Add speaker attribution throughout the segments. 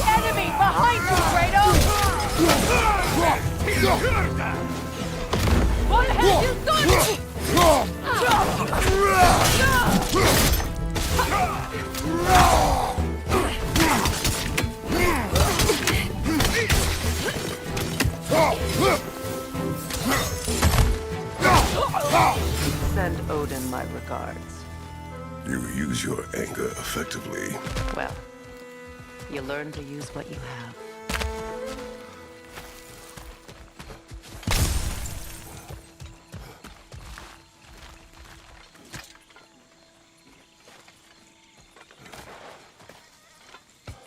Speaker 1: Enemy behind you, Kratos! What have you done?
Speaker 2: Send Odin my regards.
Speaker 3: You use your anger effectively.
Speaker 2: Well, you learn to use what you have.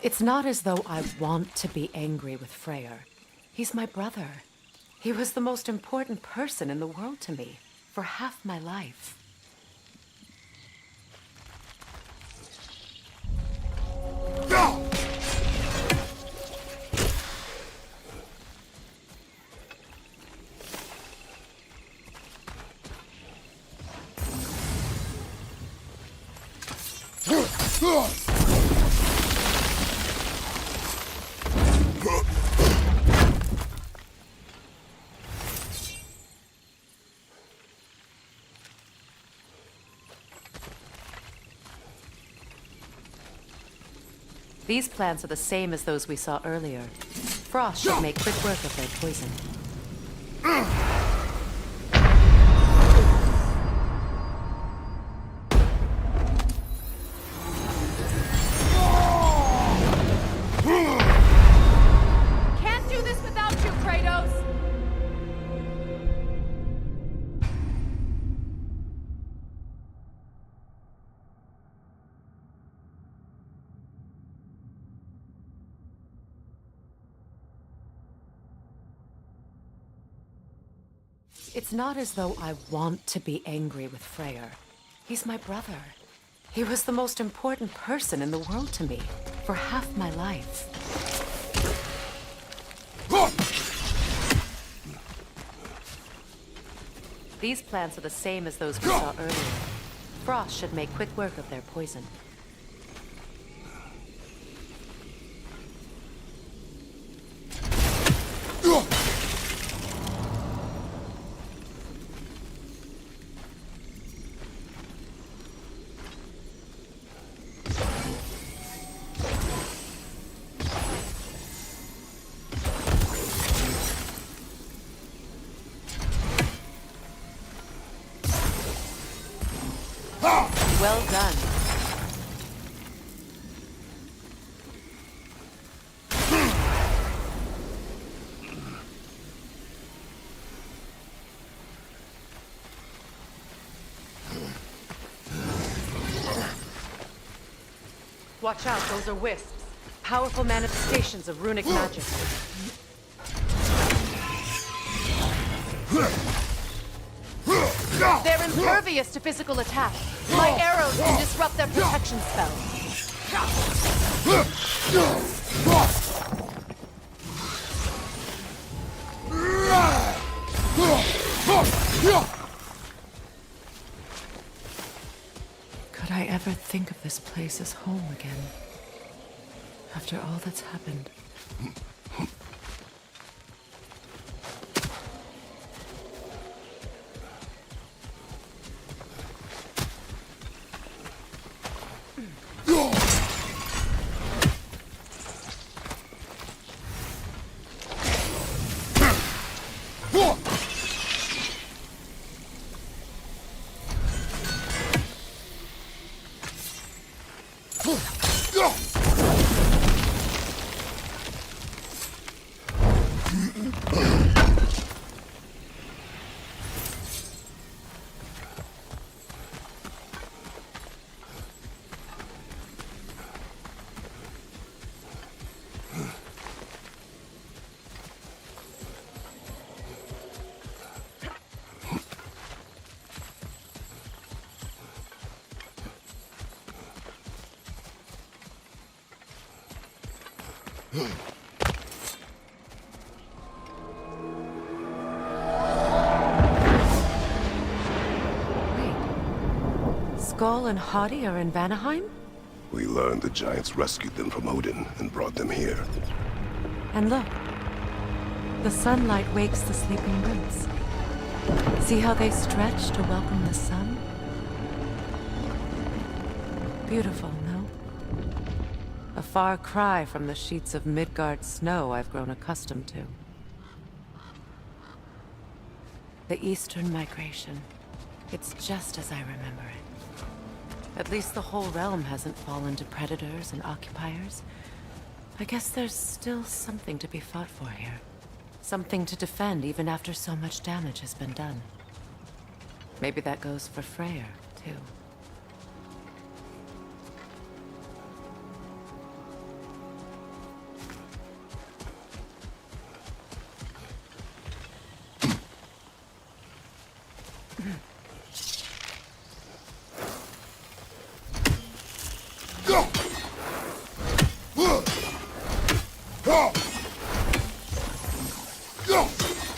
Speaker 2: It's not as though I want to be angry with Freyr. He's my brother. He was the most important person in the world to me for half my life. These plants are the same as those we saw earlier. Frost should make quick work of their poison.
Speaker 1: Can't do this without you, Kratos!
Speaker 2: It's not as though I want to be angry with Freyr. He's my brother. He was the most important person in the world to me for half my life. These plants are the same as those we saw earlier. Frost should make quick work of their poison. Well done. Watch out, those are wisps. Powerful manifestations of runic magic. They're impervious to physical attack. My arrows can disrupt their protection spell. Could I ever think of this place as home again? After all that's happened. Skull and Hottie are in Vanaheim?
Speaker 3: We learned the giants rescued them from Odin and brought them here.
Speaker 2: And look. The sunlight wakes the sleeping roots. See how they stretch to welcome the sun? Beautiful, no? A far cry from the sheets of Midgard snow I've grown accustomed to. The Eastern Migration. It's just as I remember it. At least the whole realm hasn't fallen to predators and occupiers. I guess there's still something to be fought for here. Something to defend even after so much damage has been done. Maybe that goes for Freyr, too.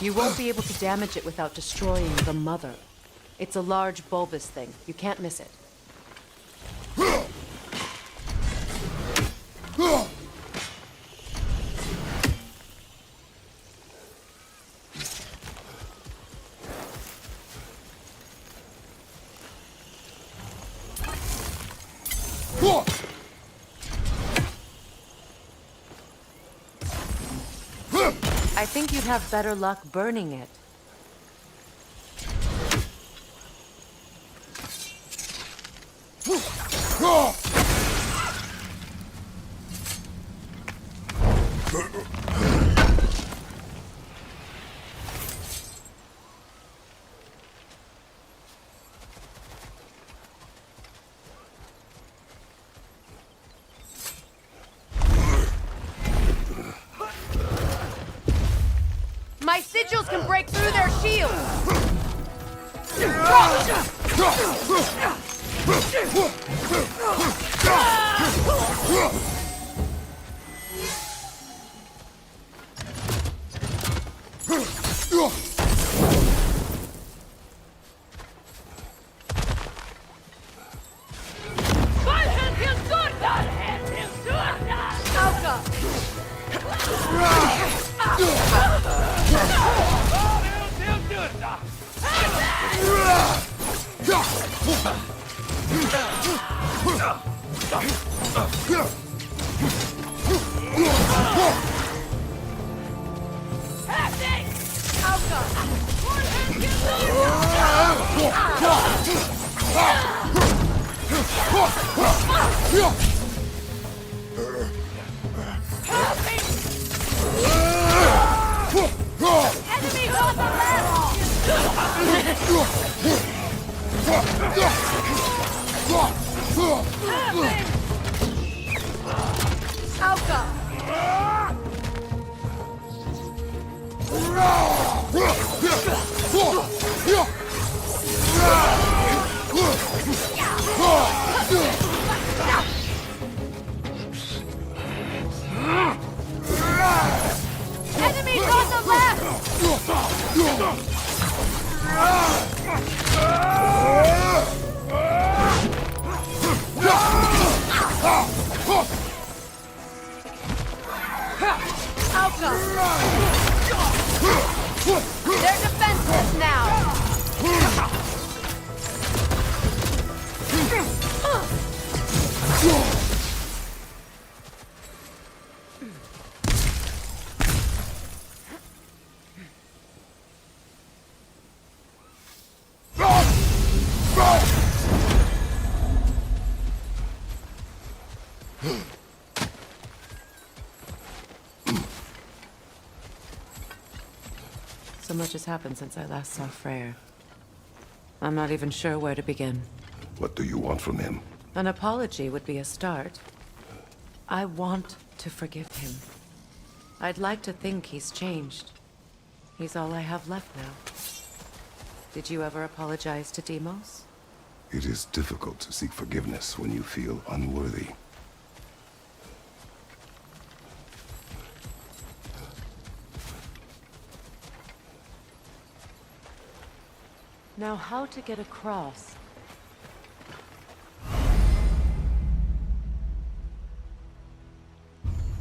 Speaker 2: You won't be able to damage it without destroying the mother. It's a large bulbous thing. You can't miss it. I think you'd have better luck burning it.
Speaker 1: My sigils can break through their shields! Enemies on the left! They're defenseless now!
Speaker 2: So much has happened since I last saw Freyr. I'm not even sure where to begin.
Speaker 3: What do you want from him?
Speaker 2: An apology would be a start. I want to forgive him. I'd like to think he's changed. He's all I have left now. Did you ever apologize to Deimos?
Speaker 3: It is difficult to seek forgiveness when you feel unworthy.
Speaker 2: Now, how to get across?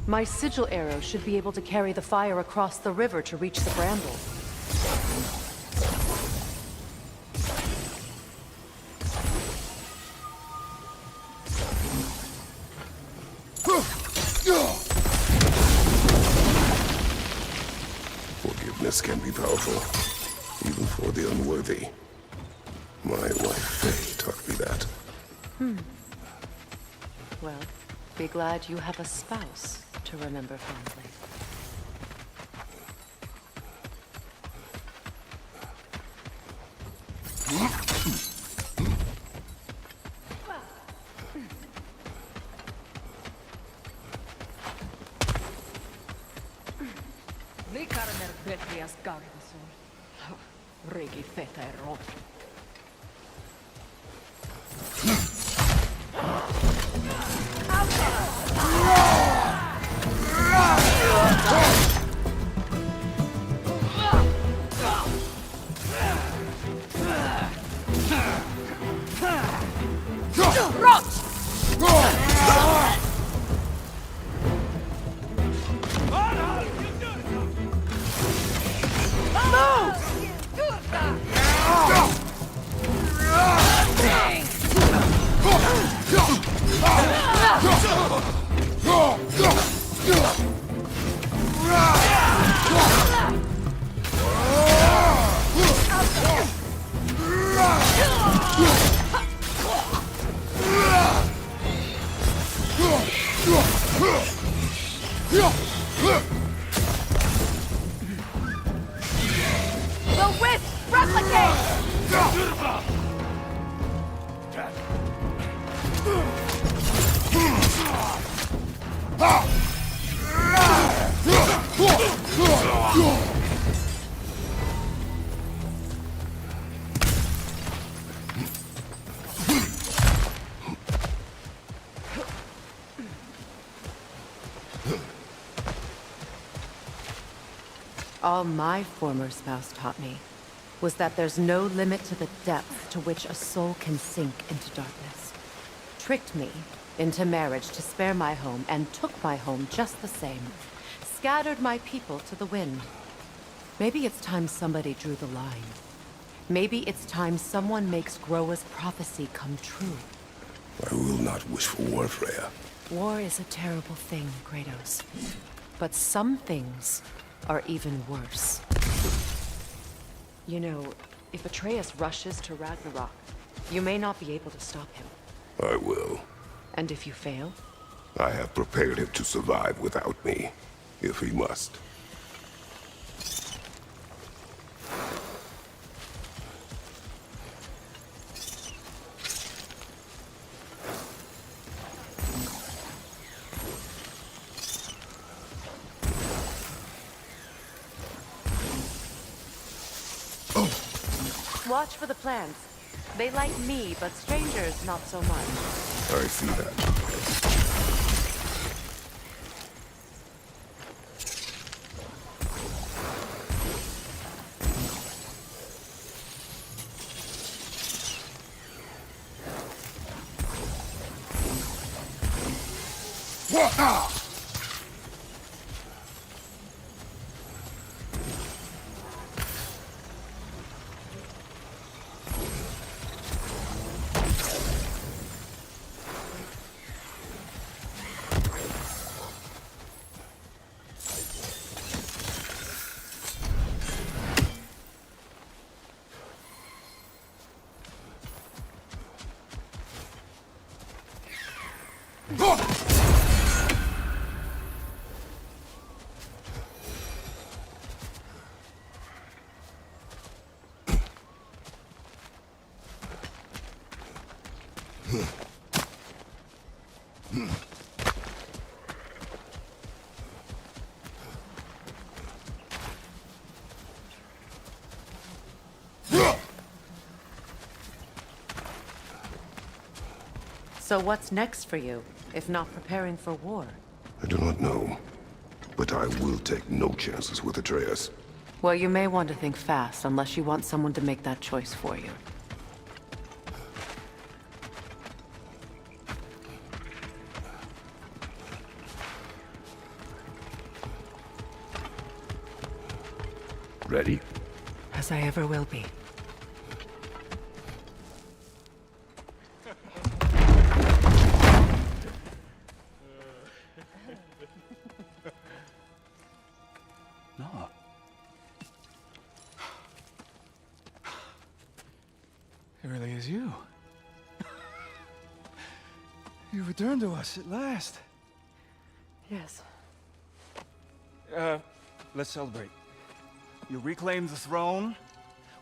Speaker 2: My sigil arrow should be able to carry the fire across the river to reach the brambles.
Speaker 3: Forgiveness can be powerful, even for the unworthy. My wife Faye taught me that.
Speaker 2: Well, be glad you have a spouse to remember fondly.
Speaker 1: Likarner Betrias Gardason. Regi feta erot. The wisp! Replicate!
Speaker 2: All my former spouse taught me was that there's no limit to the depth to which a soul can sink into darkness. Tricked me into marriage to spare my home and took my home just the same. Scattered my people to the wind. Maybe it's time somebody drew the line. Maybe it's time someone makes Groa's prophecy come true.
Speaker 3: I will not wish for war, Freya.
Speaker 2: War is a terrible thing, Kratos. But some things are even worse. You know, if Atreus rushes to Ragnarok, you may not be able to stop him.
Speaker 3: I will.
Speaker 2: And if you fail?
Speaker 3: I have prepared him to survive without me, if he must.
Speaker 2: Watch for the plants. They like me, but strangers not so much.
Speaker 3: I see that.
Speaker 2: So what's next for you, if not preparing for war?
Speaker 3: I do not know, but I will take no chances with Atreus.
Speaker 2: Well, you may want to think fast, unless you want someone to make that choice for you.
Speaker 3: Ready?
Speaker 2: As I ever will be.
Speaker 4: No. It really is you. You returned to us at last.
Speaker 2: Yes.
Speaker 4: Let's celebrate. You reclaim the throne,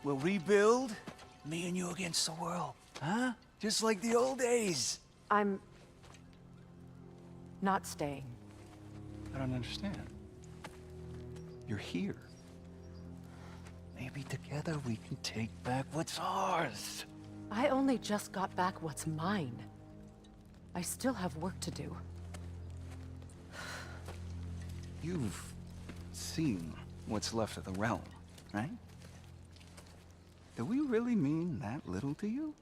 Speaker 4: we'll rebuild, me and you against the world. Huh? Just like the old days.
Speaker 2: I'm... not staying.
Speaker 4: I don't understand. You're here. Maybe together we can take back what's ours.
Speaker 2: I only just got back what's mine. I still have work to do.
Speaker 4: You've seen what's left of the realm, right? Do we really mean that little to you?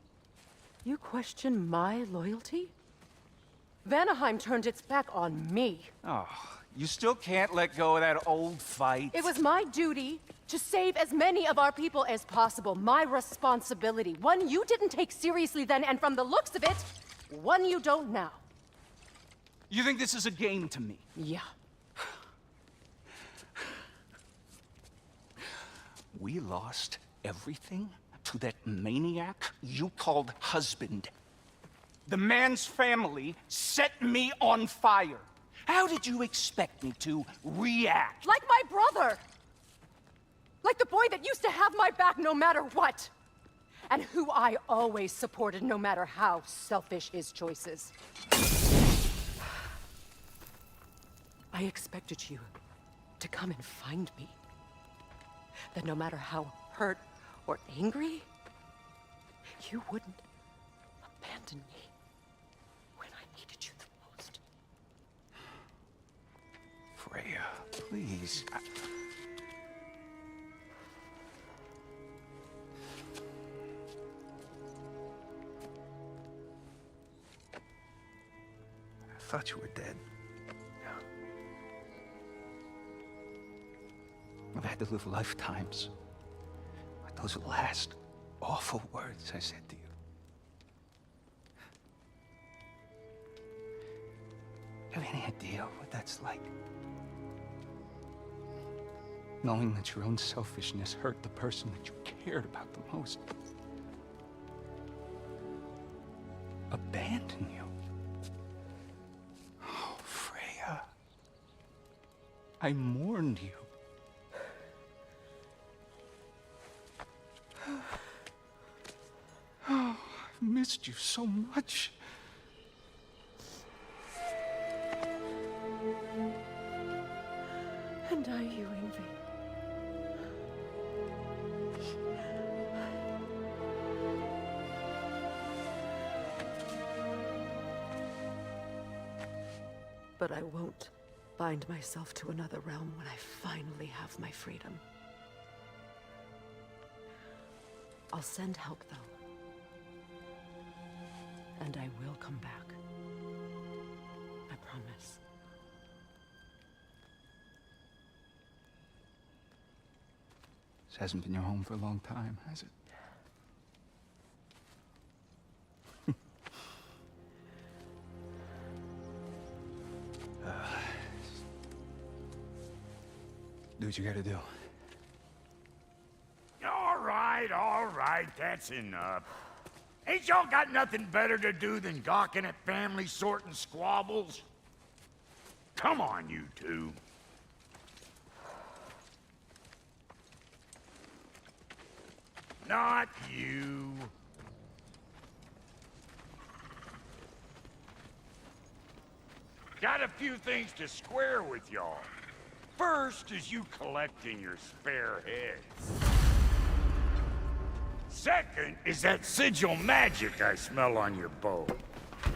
Speaker 2: You question my loyalty? Vanaheim turned its back on me.
Speaker 4: Oh, you still can't let go of that old fight.
Speaker 2: It was my duty to save as many of our people as possible. My responsibility. One you didn't take seriously then, and from the looks of it, one you don't now.
Speaker 4: You think this is a game to me?
Speaker 2: Yeah.
Speaker 4: We lost everything to that maniac you called husband. The man's family set me on fire. How did you expect me to react?
Speaker 2: Like my brother! Like the boy that used to have my back no matter what! And who I always supported no matter how selfish his choices. I expected you to come and find me. That no matter how hurt or angry, you wouldn't abandon me when I needed you the most.
Speaker 4: Freya, please. I thought you were dead. I've had to live lifetimes with those last awful words I said to you. Do you have any idea what that's like? Knowing that your own selfishness hurt the person that you cared about the most. Abandon you. Oh, Freya. I mourned you. Oh, I've missed you so much.
Speaker 2: And are you, Envy? But I won't bind myself to another realm when I finally have my freedom. I'll send help, though. And I will come back. I promise.
Speaker 4: This hasn't been your home for a long time, has it? Do what you gotta do.
Speaker 5: All right, that's enough. Ain't y'all got nothing better to do than gawking at family sorting squabbles? Come on, you two. Not you. Got a few things to square with y'all. First is you collecting your spare heads. Second is that sigil magic I smell on your bow.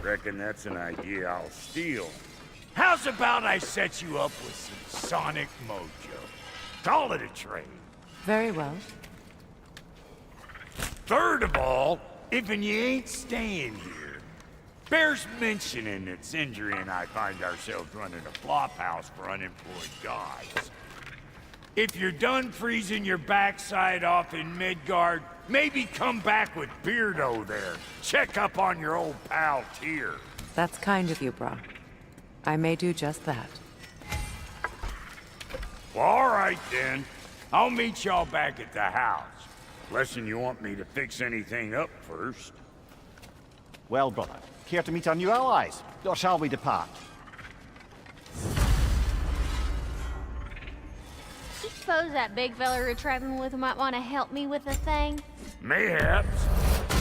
Speaker 5: Reckon that's an idea I'll steal. How's about I set you up with some sonic mojo? Call it a trade.
Speaker 2: Very well.
Speaker 5: Third of all, if you ain't staying here, bears mentioning that Sindri and I find ourselves running a flop house for unemployed guys. If you're done freezing your backside off in Midgard, maybe come back with Beardo there. Check up on your old pal Tyr.
Speaker 2: That's kind of you, Brock. I may do just that.
Speaker 5: Well, all right then. I'll meet y'all back at the house. Lesson you want me to fix anything up first.
Speaker 6: Well, brother, care to meet our new allies? Or shall we depart?
Speaker 7: You suppose that big fella you're traveling with might want to help me with a thing?
Speaker 5: Mayhaps.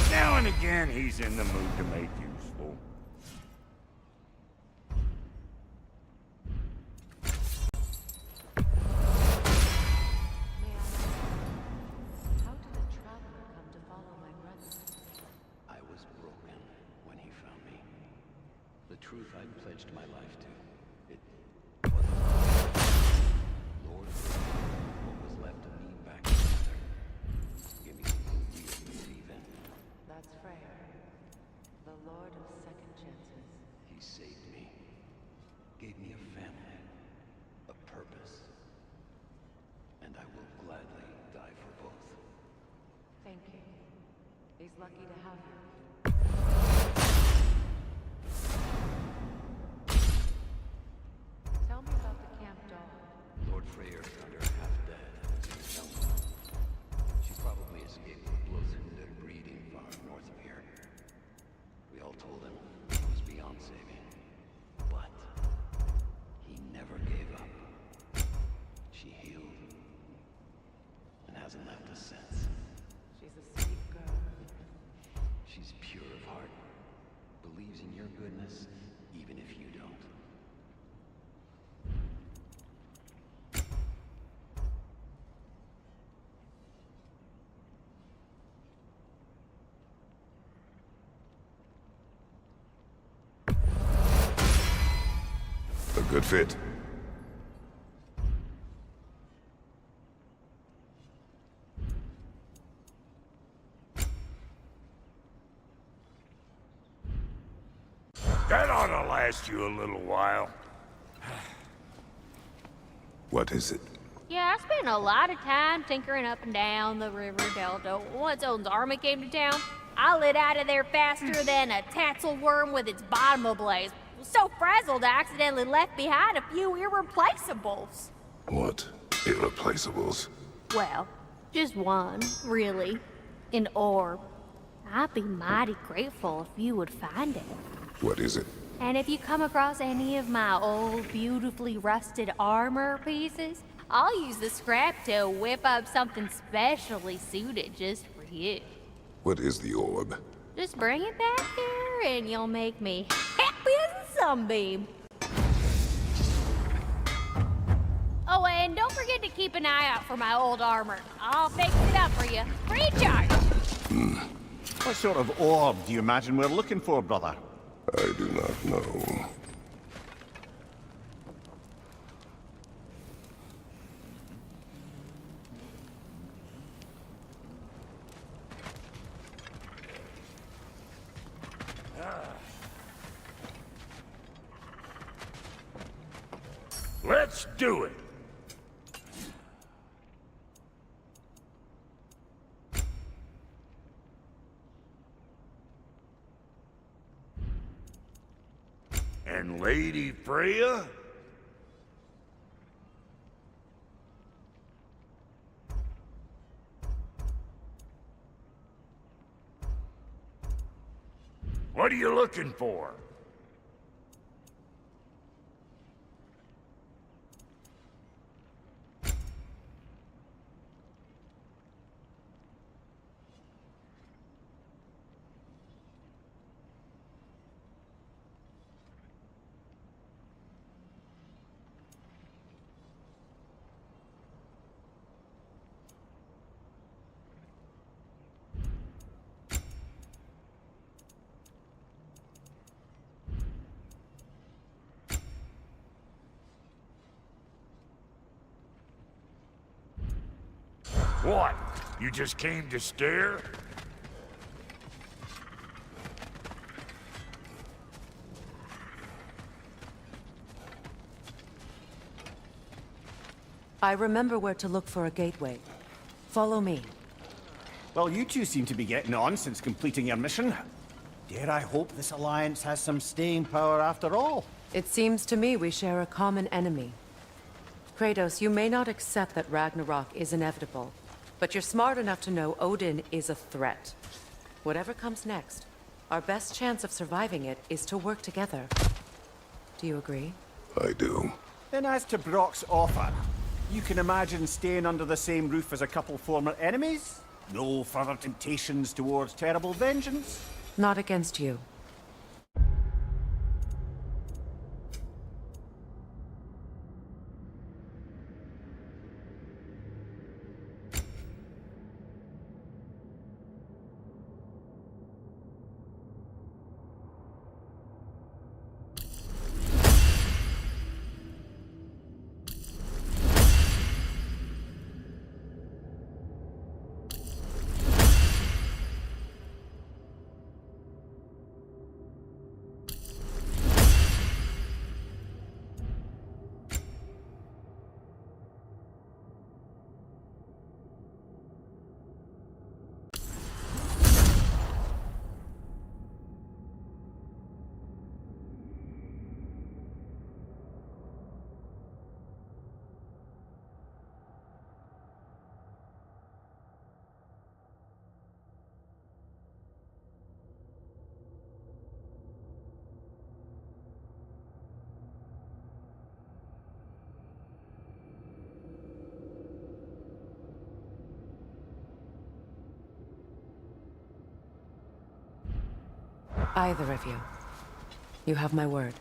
Speaker 5: Now and again, he's in the mood to make useful.
Speaker 2: How did a traveler come to follow my brother?
Speaker 8: I was broken when he found me. The truth I'd pledged my life to. It wasn't Lord, what was left of me back together. Give me something real to believe in.
Speaker 2: That's Freyr, the Lord of Second Chances.
Speaker 8: He saved me. Gave me a family. A purpose. And I will gladly die for both.
Speaker 2: Thank you. He's lucky to have you. Tell me about the camp dog.
Speaker 8: Lord Freyr found her half dead in the jungle. She probably escaped the Blothunde breeding farm north of here. We all told him it was beyond saving. But he never gave up. She healed and hasn't left us since.
Speaker 2: She's a sweet girl.
Speaker 8: She's pure of heart, believes in your goodness, even if you don't.
Speaker 3: A good fit.
Speaker 5: That ought to last you a little while.
Speaker 3: What is it?
Speaker 7: Yeah, I spent a lot of time tinkering up and down the river delta. Once Odin's army came to town, I lit out of there faster than a tassel worm with its bottom ablaze. Was so frazzled I accidentally left behind a few irreplaceables.
Speaker 3: What irreplaceables?
Speaker 7: Well, just one, really. An orb. I'd be mighty grateful if you would find it.
Speaker 3: What is it?
Speaker 7: And if you come across any of my old, beautifully rusted armor pieces, I'll use the scrap to whip up something specially suited just for you.
Speaker 3: What is the orb?
Speaker 7: Just bring it back here and you'll make me happy as a sunbeam. Oh, and don't forget to keep an eye out for my old armor. I'll fix it up for you. Free of charge.
Speaker 6: What sort of orb do you imagine we're looking for, brother?
Speaker 3: I do not know.
Speaker 5: Let's do it. And Lady Freya? What are you looking for? What? You just came to stare?
Speaker 2: I remember where to look for a gateway. Follow me.
Speaker 6: Well, you two seem to be getting on since completing your mission. Dare I hope this alliance has some staying power after all?
Speaker 2: It seems to me we share a common enemy. Kratos, you may not accept that Ragnarok is inevitable, but you're smart enough to know Odin is a threat. Whatever comes next, our best chance of surviving it is to work together. Do you agree?
Speaker 3: I do.
Speaker 6: Then as to Brock's offer, you can imagine staying under the same roof as a couple former enemies? No further temptations towards terrible vengeance?
Speaker 2: Not against you. Either of you. You have my word.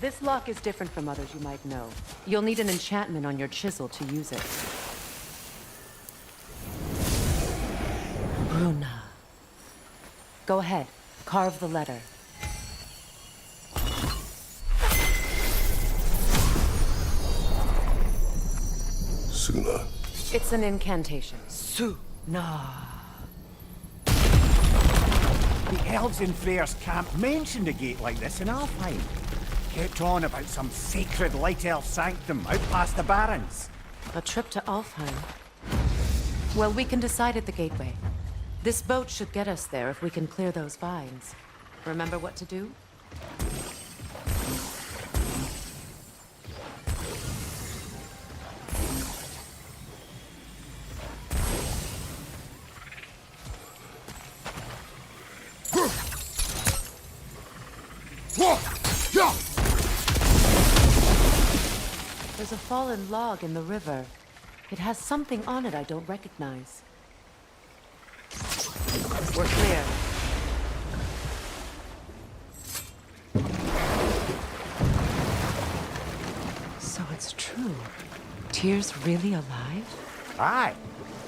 Speaker 2: This lock is different from others you might know. You'll need an enchantment on your chisel to use it. Bruna. Go ahead. Carve the letter.
Speaker 3: Suna.
Speaker 2: It's an incantation. Suna.
Speaker 6: The elves in Freyr's camp mentioned a gate like this in Alfheim. Kept on about some sacred light elf sanctum out past the Barrens.
Speaker 2: A trip to Alfheim. Well, we can decide at the gateway. This boat should get us there if we can clear those vines. Remember what to do? There's a fallen log in the river. It has something on it I don't recognize. We're clear. So it's true. Tyr's really alive?
Speaker 6: Aye.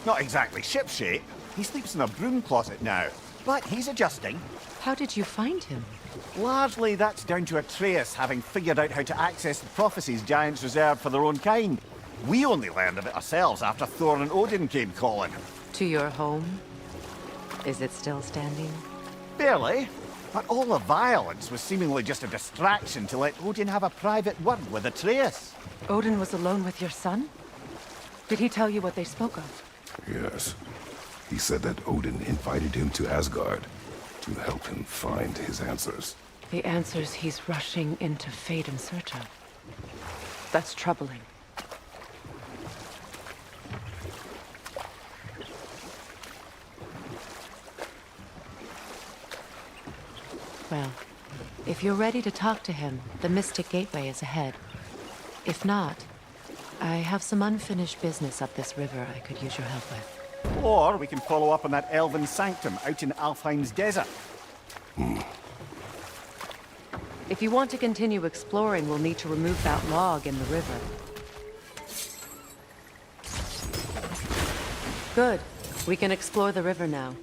Speaker 6: Not exactly shipshape. He sleeps in a broom closet now. But he's adjusting.
Speaker 2: How did you find him?
Speaker 6: Largely, that's down to Atreus having figured out how to access the prophecies giants reserved for their own kind. We only learned of it ourselves after Thor and Odin came calling.
Speaker 2: To your home? Is it still standing?
Speaker 6: Barely. But all the violence was seemingly just a distraction to let Odin have a private word with Atreus.
Speaker 2: Odin was alone with your son? Did he tell you what they spoke of?
Speaker 3: Yes. He said that Odin invited him to Asgard to help him find his answers.
Speaker 2: The answers he's rushing into fate in search of. That's troubling. Well, if you're ready to talk to him, the Mystic Gateway is ahead. If not, I have some unfinished business up this river I could use your help with.
Speaker 6: Or we can follow up on that elven sanctum out in Alfheim's desert.
Speaker 2: If you want to continue exploring, we'll need to remove that log in the river. Good. We can explore the river now.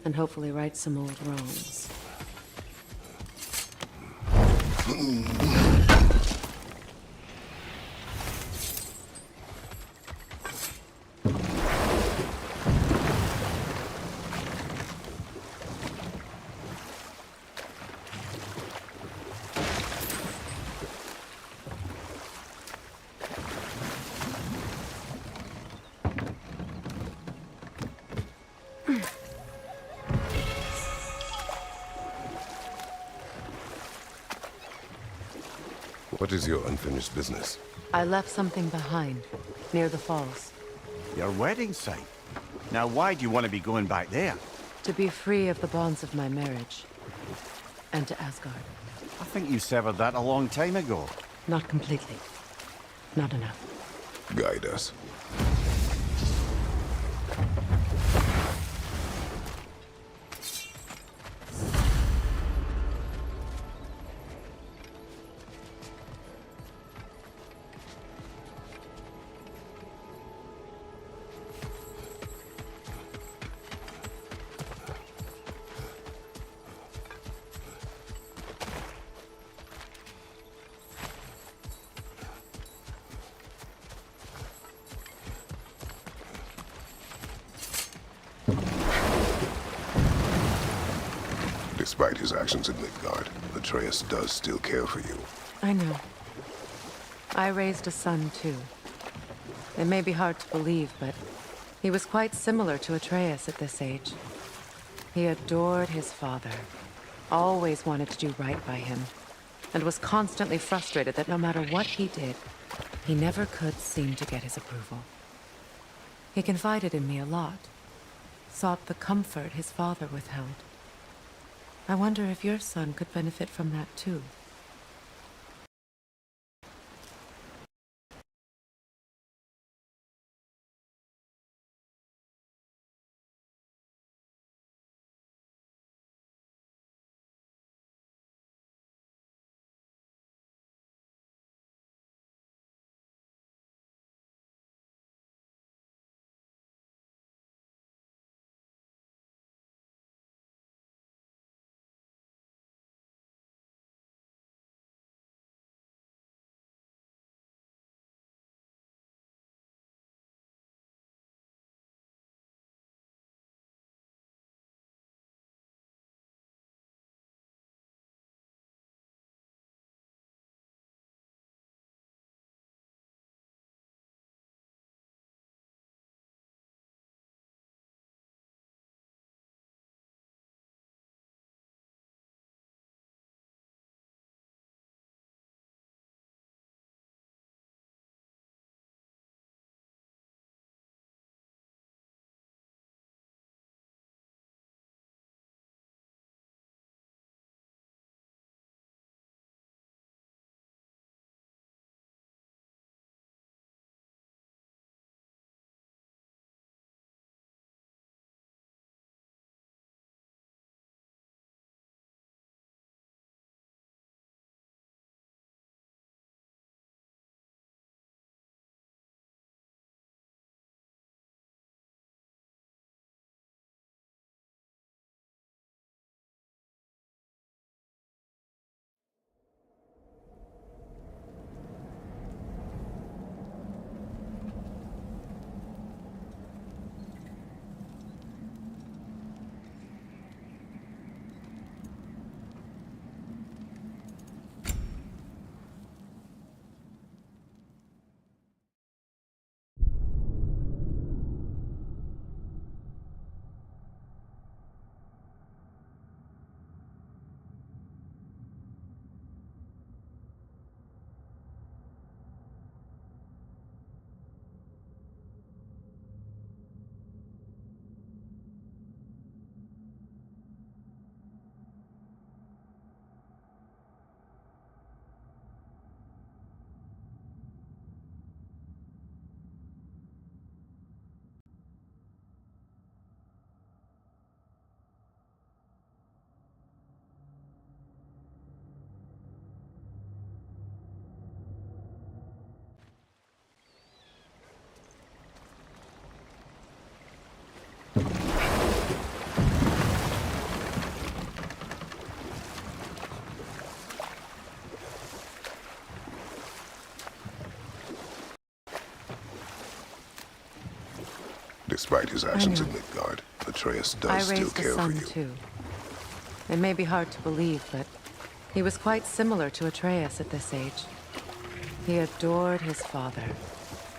Speaker 2: And hopefully right some old wrongs.
Speaker 3: What is your unfinished business?
Speaker 2: I left something behind, near the falls.
Speaker 6: Your wedding site. Now why do you want to be going back there?
Speaker 2: To be free of the bonds of my marriage. And to Asgard.
Speaker 6: I think you severed that a long time ago.
Speaker 2: Not completely. Not enough.
Speaker 3: Guide us. Despite his actions in Midgard, Atreus does still care for you.
Speaker 2: I know. I raised a son, too. It may be hard to believe, but he was quite similar to Atreus at this age. He adored his father, always wanted to do right by him, and was constantly frustrated that no matter what he did, he never could seem to get his approval. He confided in me a lot, sought the comfort his father withheld. I wonder if your son could benefit from that too.
Speaker 3: Despite his actions
Speaker 2: know.
Speaker 3: in Midgard, Atreus
Speaker 2: I
Speaker 3: does still
Speaker 2: raised a
Speaker 3: care for
Speaker 2: son,
Speaker 3: you.
Speaker 2: too. It may be hard to believe, but he was quite similar to Atreus at this age. He adored his father,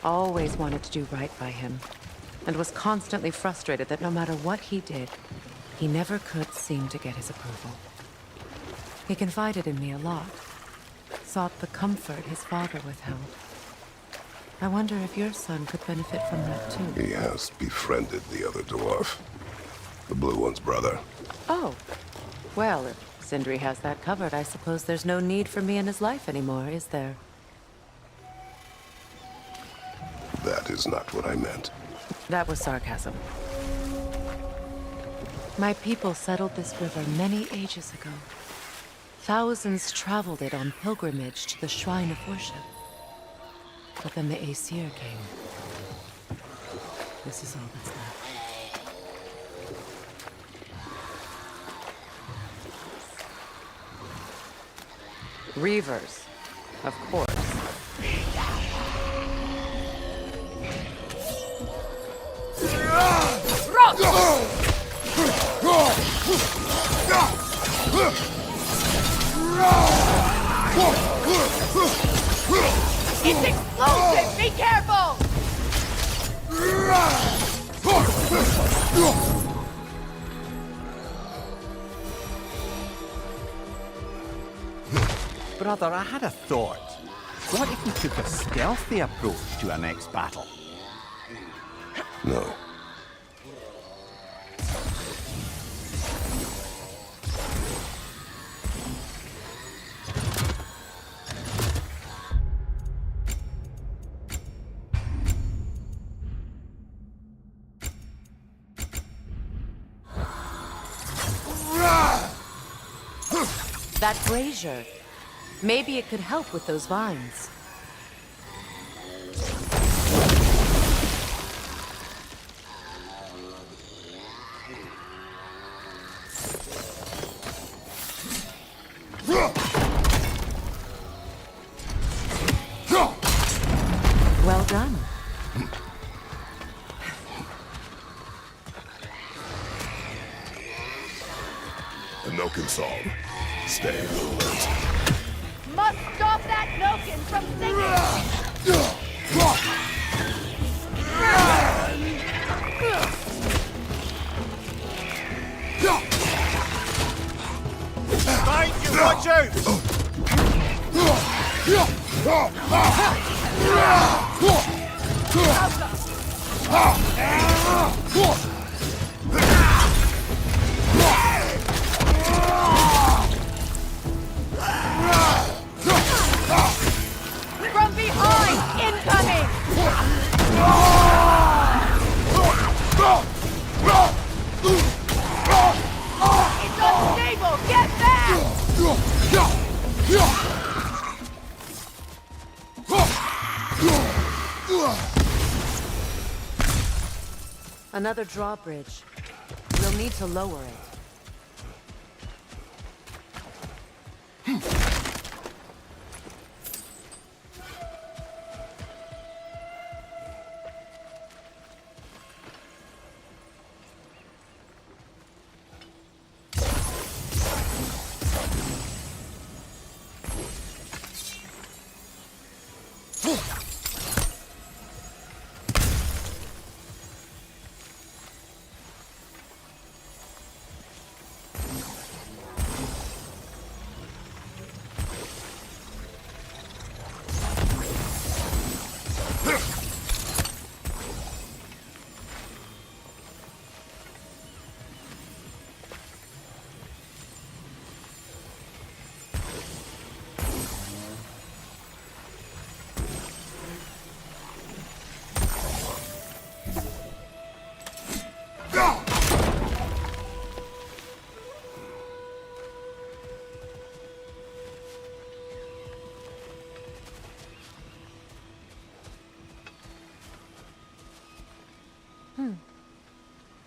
Speaker 2: always wanted to do right by him, and was constantly frustrated that no matter what he did, he never could seem to get his approval. He confided in me a lot, sought the comfort his father withheld. I wonder if your son could benefit from that too.
Speaker 3: He has befriended the other dwarf. The blue one's brother.
Speaker 2: Oh. Well, if Sindri has that covered, I suppose there's no need for me in his life anymore, is there?
Speaker 3: That is not what I meant.
Speaker 2: That was sarcasm. My people settled this river many ages ago. Thousands traveled it on pilgrimage to the shrine of worship. But then the Aesir came. This is all that's left. Reavers, of course.
Speaker 1: It's explosive! Be careful!
Speaker 6: Brother, I had a thought. What if we took a stealthy approach to our next battle?
Speaker 3: No.
Speaker 2: That brazier. Maybe it could help with those vines. Well done.
Speaker 3: The Noken song. Stay alert.
Speaker 1: Must stop that Noken from singing!
Speaker 6: Right, you watch out!
Speaker 1: From behind! Incoming! It's unstable! Get back!
Speaker 2: Another drawbridge. We'll need to lower it.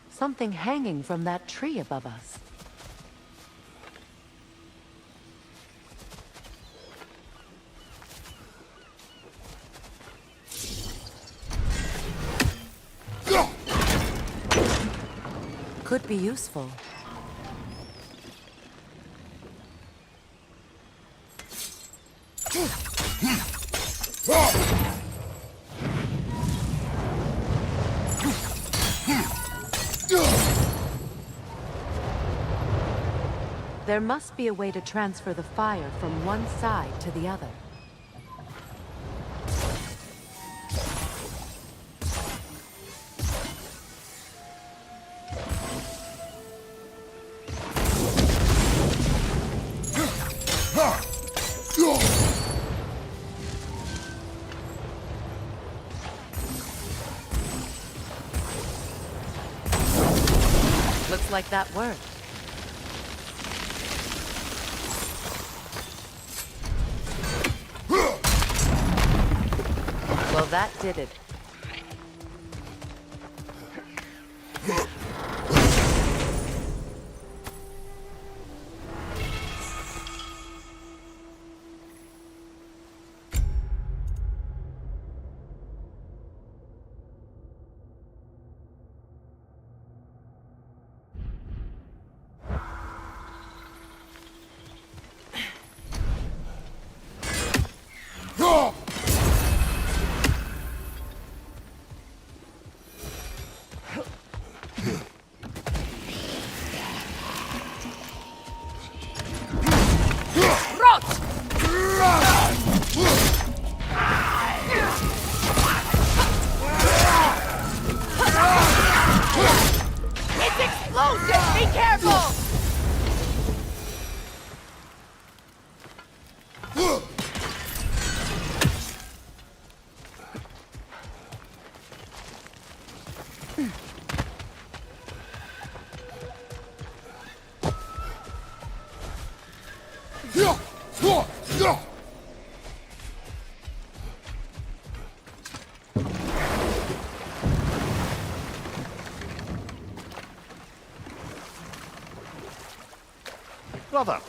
Speaker 2: Something hanging from that tree above us. Could be useful. There must be a way to transfer the fire from one side to the other. Looks like that worked. Well, that did it.
Speaker 1: Explosive! Be careful!
Speaker 6: Brother,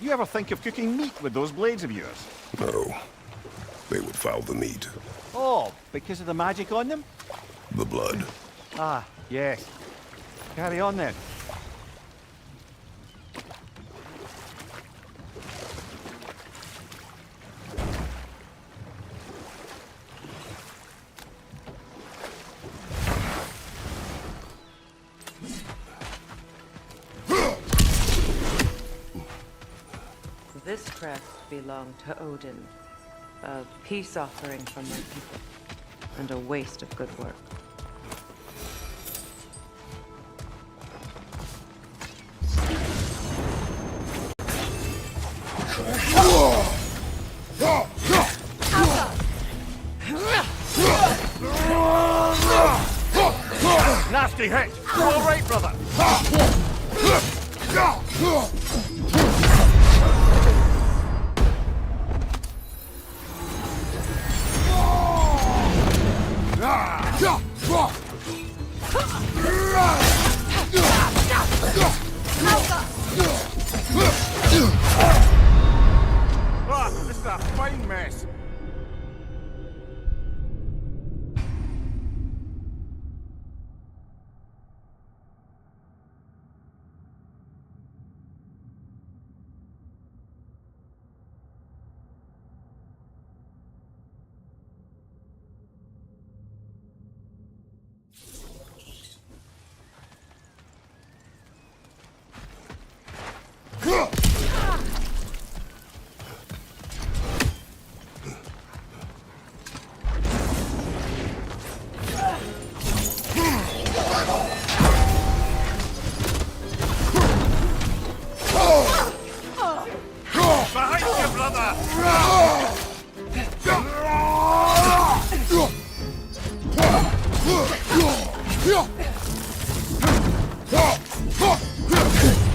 Speaker 6: you ever think of cooking meat with those blades of yours?
Speaker 3: No. They would foul the meat.
Speaker 6: Oh, because of the magic on them?
Speaker 3: The blood.
Speaker 6: Ah, yes. Carry on then.
Speaker 2: This crest belonged to Odin. A peace offering from my people. And a waste of good work.
Speaker 6: Nasty hit! All right, brother! Ah, this is a fine mess. Behind you, brother!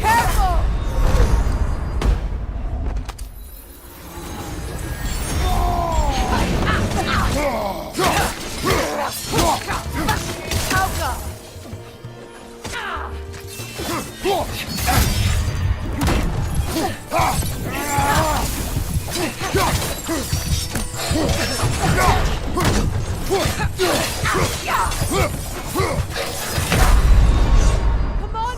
Speaker 1: Careful! Come on,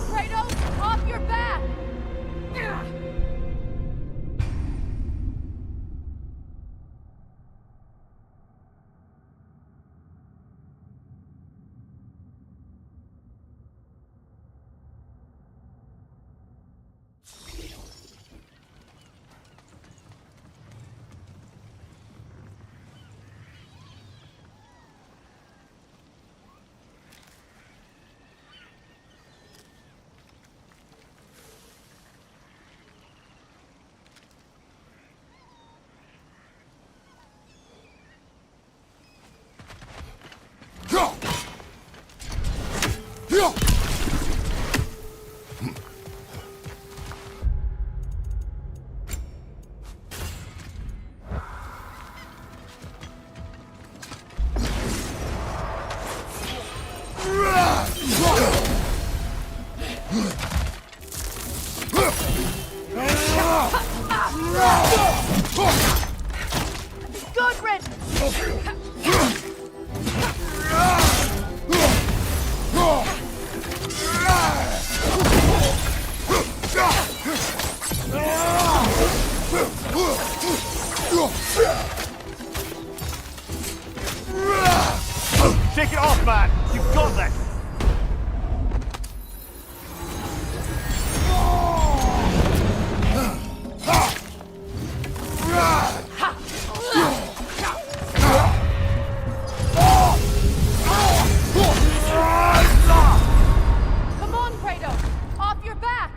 Speaker 1: Good riddance!
Speaker 6: Shake it off, man! You've got this!
Speaker 1: Come on, Kratos! Off your back!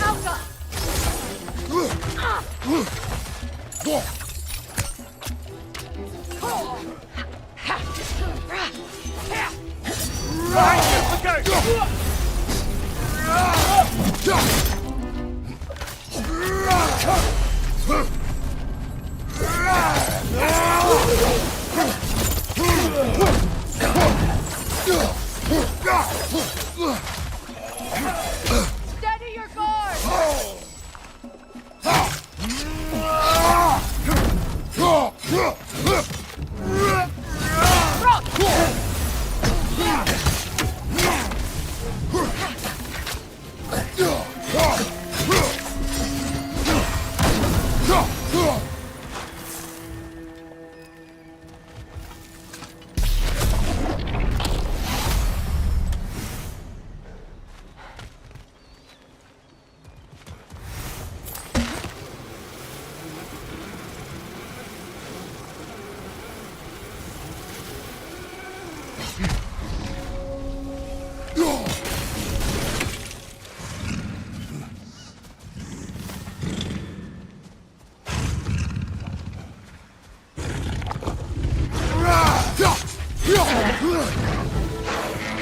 Speaker 1: Alka! Steady your guard!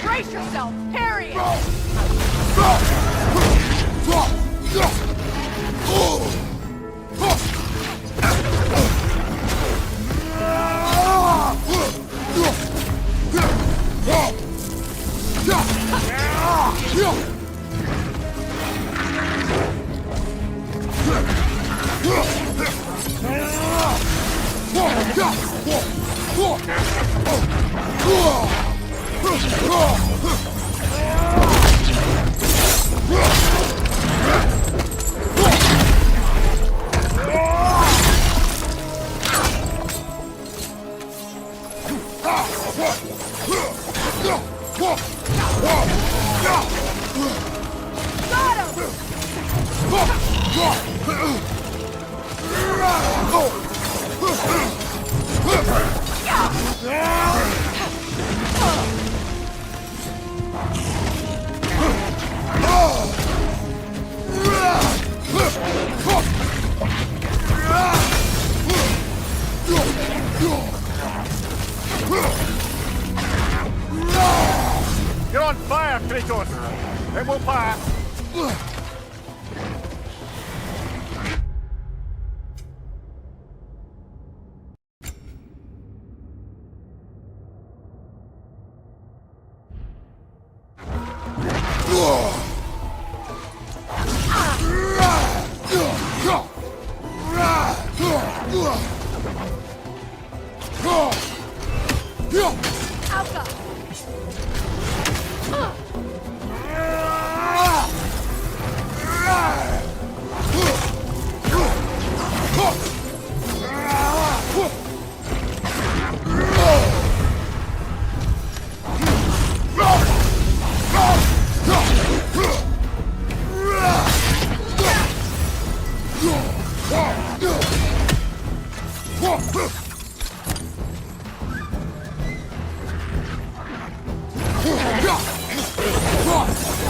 Speaker 1: Brace yourself! Parry it!
Speaker 6: You're on fire, Kratos! It will pass!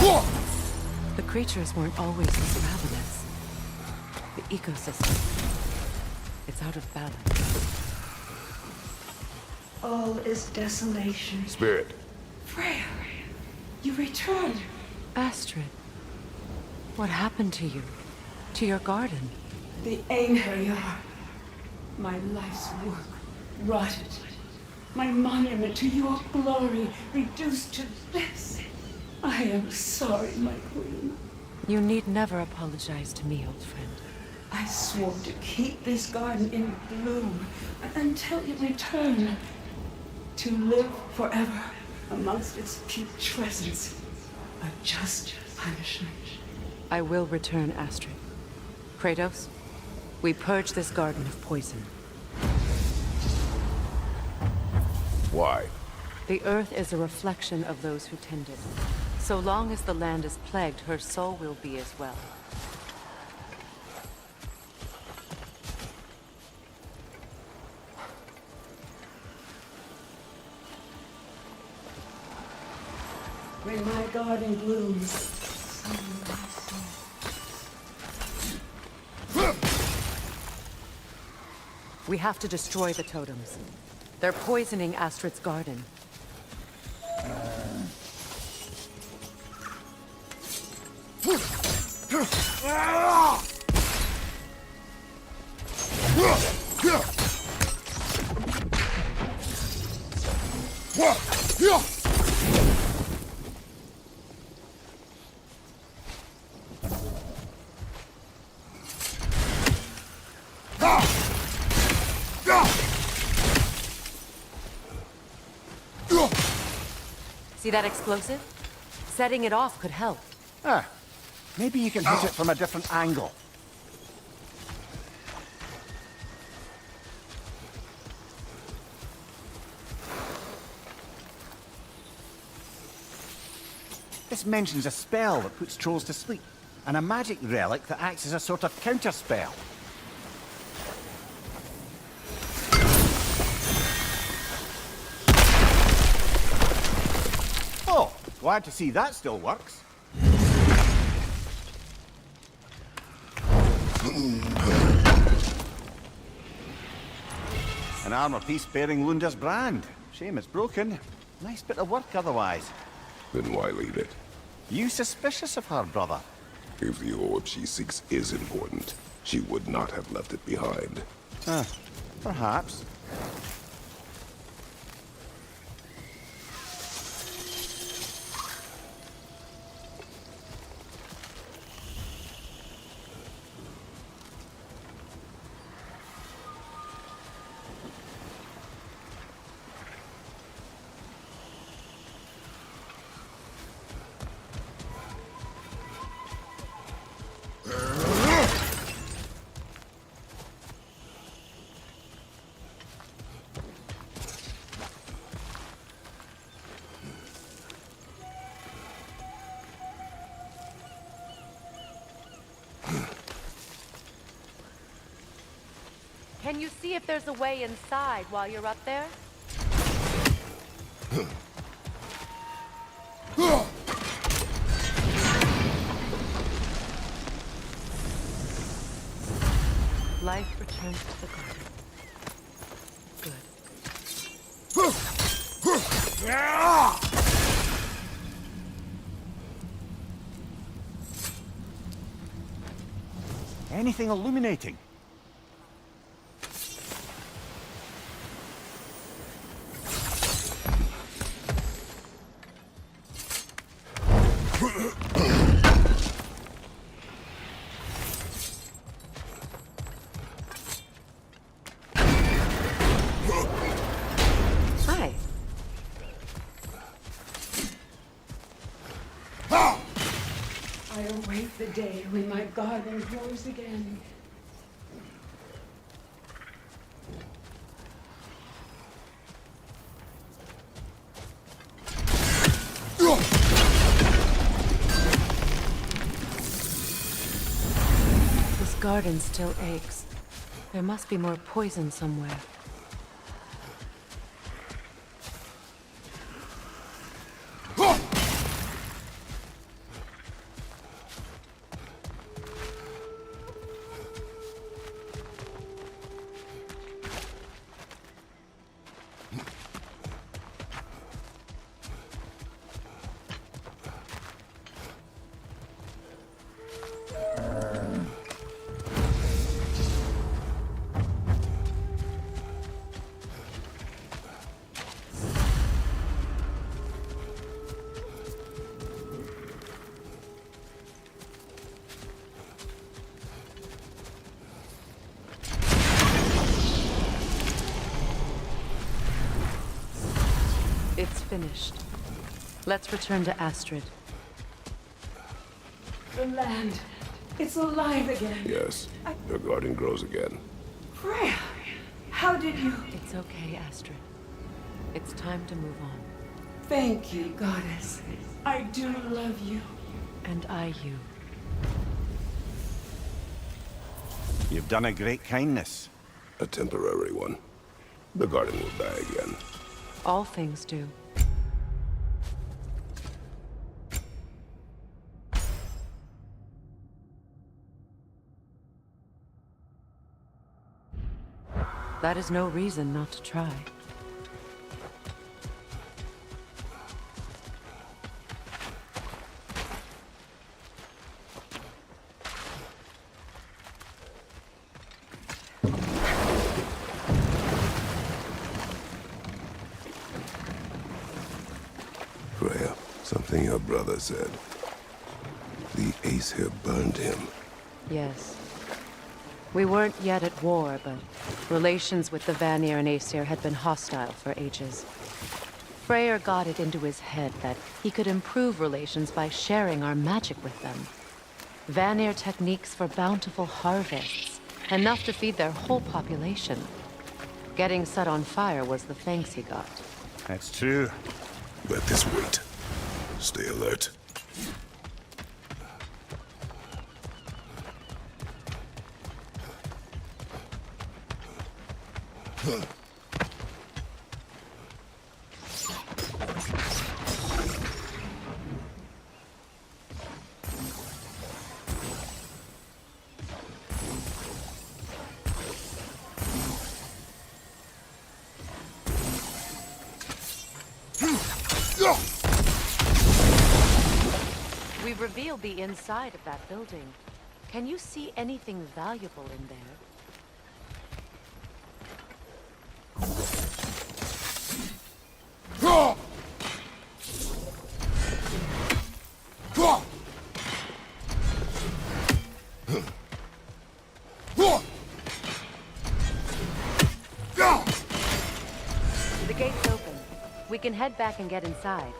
Speaker 2: The creatures weren't always this ravenous. The ecosystem, it's out of balance.
Speaker 9: All is desolation.
Speaker 3: Spirit.
Speaker 9: Freya, you returned.
Speaker 2: Astrid, what happened to you? To your garden?
Speaker 9: The Einherjar. My life's work rotted. My monument to your glory reduced to this. I am sorry, my queen.
Speaker 2: You need never apologize to me, old friend.
Speaker 9: I swore to keep this garden in bloom until you return. To live forever amongst its putrescence. A just punishment.
Speaker 2: I will return, Astrid. Kratos, we purge this garden of poison.
Speaker 3: Why?
Speaker 2: The earth is a reflection of those who tend it. So long as the land is plagued, her soul will be as well.
Speaker 9: When my garden blooms, so will my soul.
Speaker 2: We have to destroy the totems. They're poisoning Astrid's garden. See that explosive? Setting it off could help.
Speaker 6: Ah, maybe you can hit it from a different angle. This mentions a spell that puts trolls to sleep, and a magic relic that acts as a sort of counterspell. Oh, glad to see that still works. An armor piece bearing Lunda's brand. Shame it's broken. Nice bit of work otherwise.
Speaker 3: Then why leave it?
Speaker 6: You suspicious of her, brother?
Speaker 3: If the orb she seeks is important, she would not have left it behind.
Speaker 6: Perhaps.
Speaker 2: Can you see if there's a way inside while you're up there? Life returns to the garden. Good.
Speaker 6: Anything illuminating?
Speaker 2: Hi.
Speaker 9: I await the day when my garden grows again.
Speaker 2: This garden still aches. There must be more poison somewhere. finished. Let's return to Astrid.
Speaker 9: The land. It's alive again.
Speaker 3: Yes, your garden grows again.
Speaker 9: Freya, how did you...
Speaker 2: It's okay, Astrid. It's time to move on.
Speaker 9: Thank you, goddess. I do love you.
Speaker 2: And I you.
Speaker 6: You've done a great kindness.
Speaker 3: A temporary one. The garden will die again.
Speaker 2: All things do. That is no reason not to try.
Speaker 3: Freya, something your brother said. The Aesir burned him.
Speaker 2: Yes. We weren't yet at war, but relations with the Vanir and Aesir had been hostile for ages. Freyr got it into his head that he could improve relations by sharing our magic with them. Vanir techniques for bountiful harvests, enough to feed their whole population. Getting set on fire was the thanks he got.
Speaker 6: That's true.
Speaker 3: Let this wait. Stay alert.
Speaker 2: We've revealed the inside of that building. Can you see anything valuable in there? The gate's open. We can head back and get inside.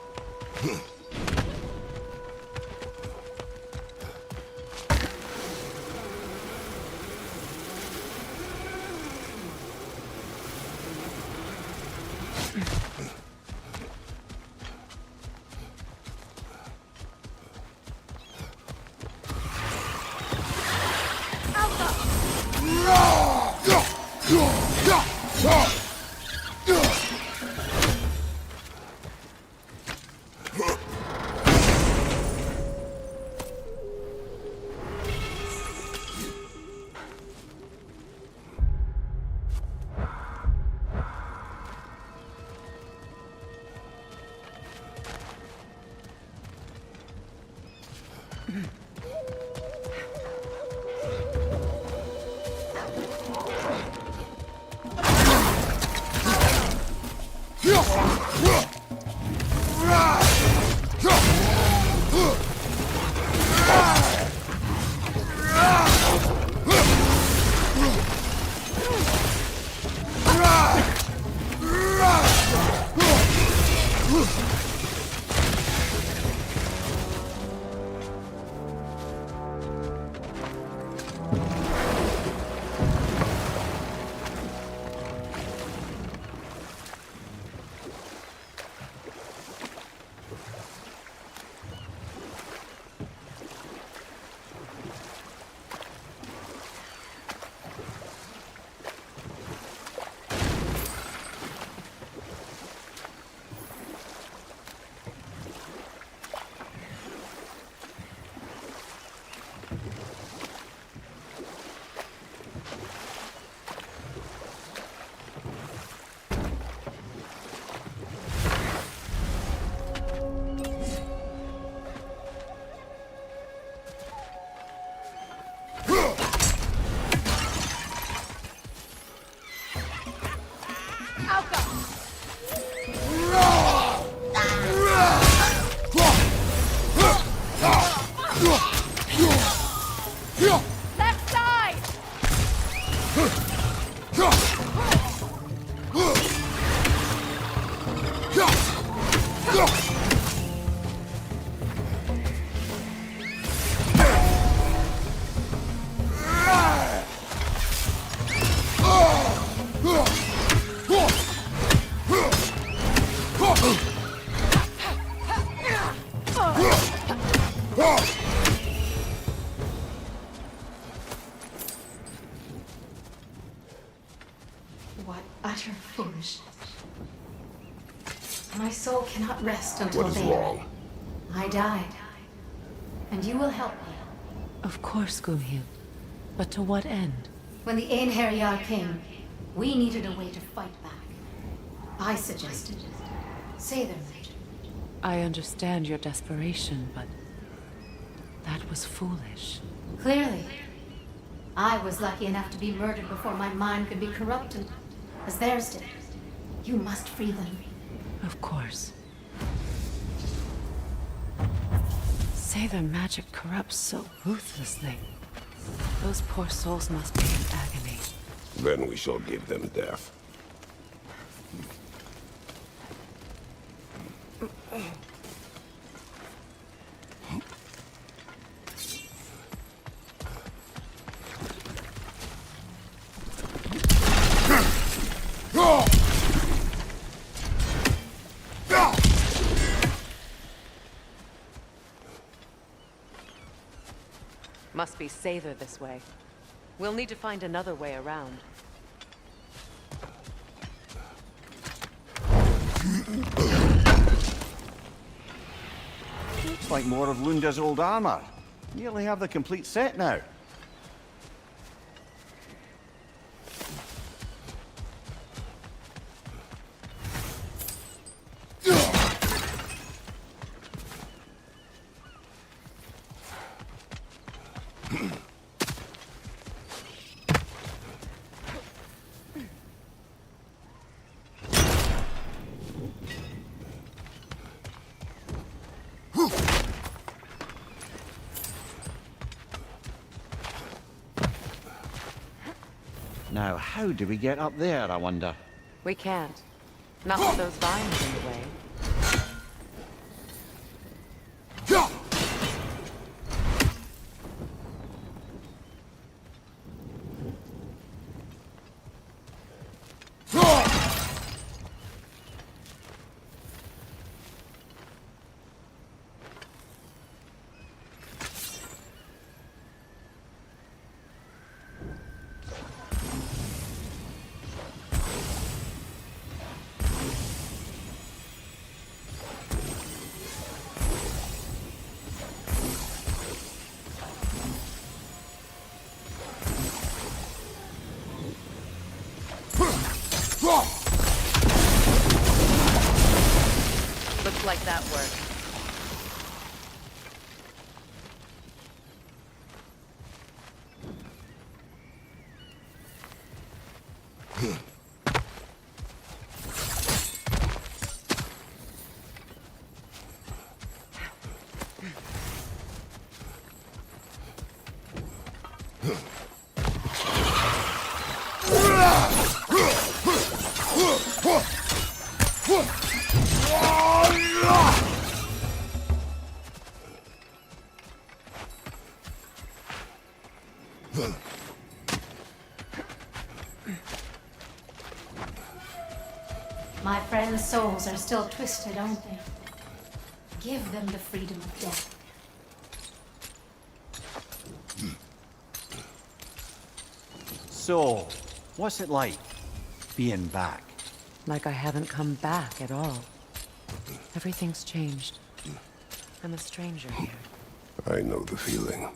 Speaker 1: Left side!
Speaker 10: What utter foolishness. My soul cannot rest until
Speaker 3: What is
Speaker 10: they
Speaker 3: wrong?
Speaker 10: I died. And you will help me.
Speaker 2: Of course, Gunhild. But to what end?
Speaker 10: When the Einherjar came, we needed a way to fight back. I suggested say their magic.
Speaker 2: I understand your desperation, but that was foolish.
Speaker 10: Clearly. I was lucky enough to be murdered before my mind could be corrupted, as theirs did. You must free them.
Speaker 2: Of course. Say their magic corrupts so ruthlessly. Those poor souls must be in agony.
Speaker 3: Then we shall give them death.
Speaker 2: Must be Sather this way. We'll need to find another way around.
Speaker 6: Looks like more of Lunda's old armor. Nearly have the complete set now. Now, how do we get up there, I wonder?
Speaker 2: We can't. Not with those vines in the way. Looks like that worked.
Speaker 10: My friends' souls are still twisted, aren't they? Give them the freedom of death.
Speaker 6: So, what's it like, being back?
Speaker 2: Like I haven't come back at all. Everything's changed. I'm a stranger here.
Speaker 3: I know the feeling.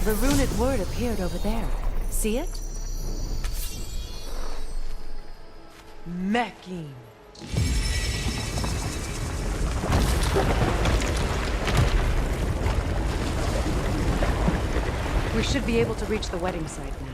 Speaker 2: The runic word appeared over there. See it? Mekin. We should be able to reach the wedding site now.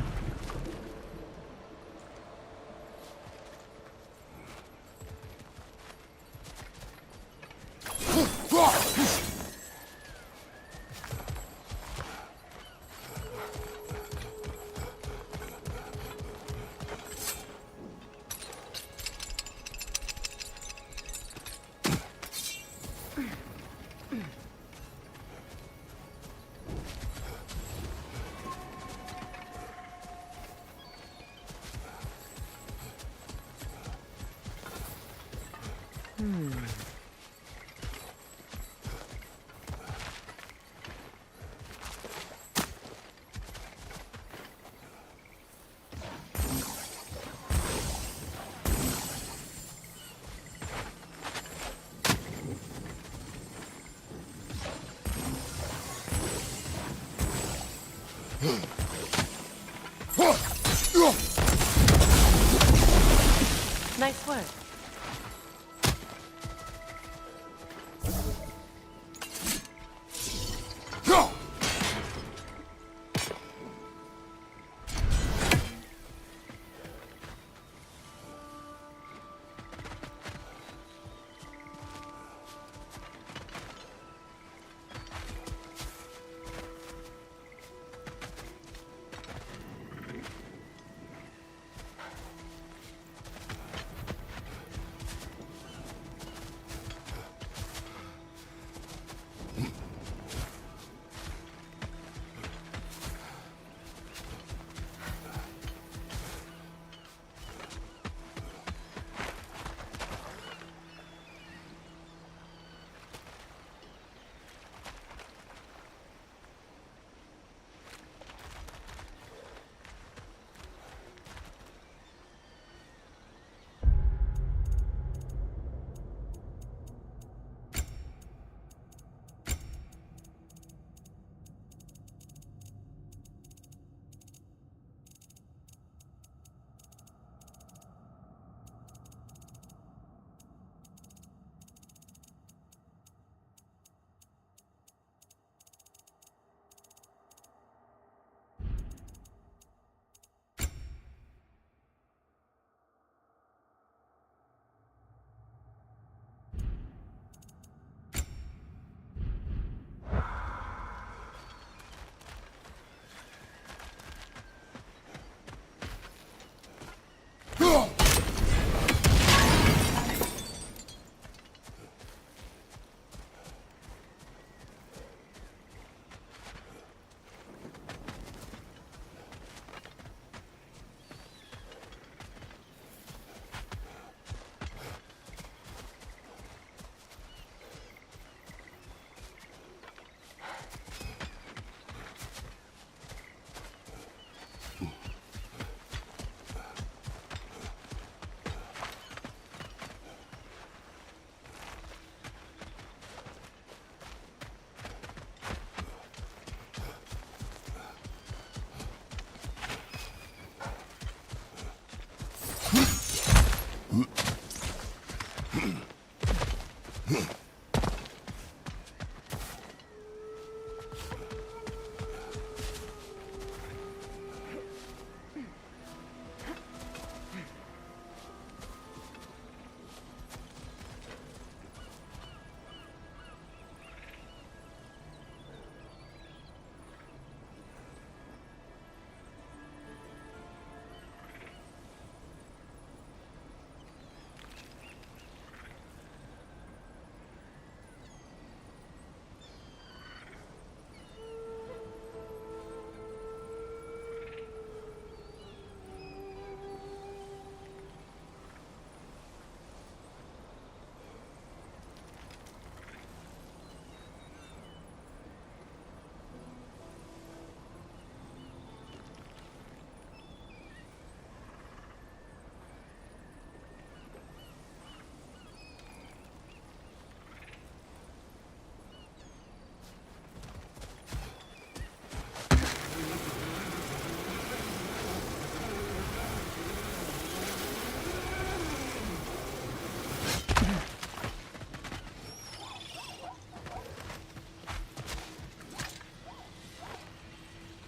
Speaker 2: Nice work.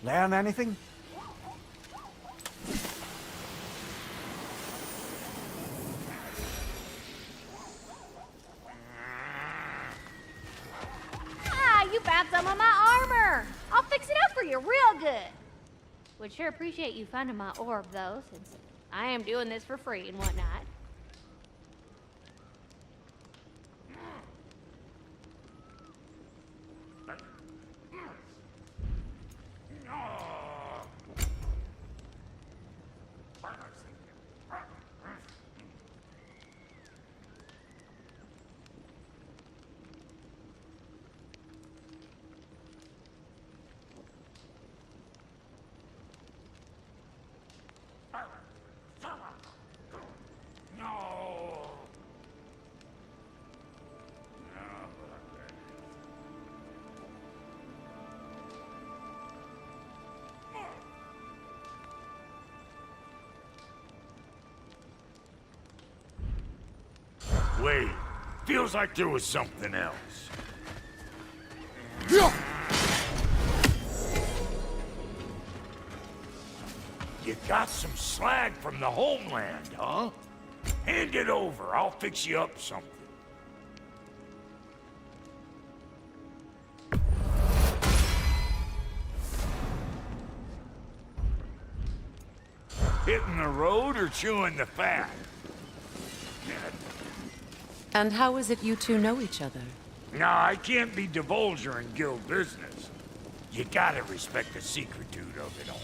Speaker 6: Learn anything?
Speaker 7: Ah, you found some of my armor. I'll fix it up for you real good. Would sure appreciate you finding my orb, though, since I am doing this for free and whatnot.
Speaker 5: Wait, feels like there was something else. You got some slag from the homeland, huh? Hand it over, I'll fix you up something. Hitting the road or chewing the fat?
Speaker 2: And how is it you two know each other?
Speaker 5: No, I can't be divulger in guild business. You gotta respect the secretude of it all.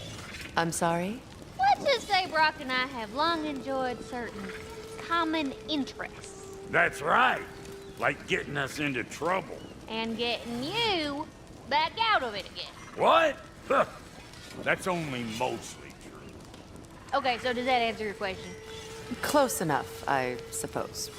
Speaker 2: I'm sorry?
Speaker 7: Let's just say Brock and I have long enjoyed certain common interests.
Speaker 5: That's right. Like getting us into trouble.
Speaker 7: And getting you back out of it again.
Speaker 5: What? Huh. That's only mostly true.
Speaker 7: Okay, so does that answer your question?
Speaker 2: Close enough, I suppose.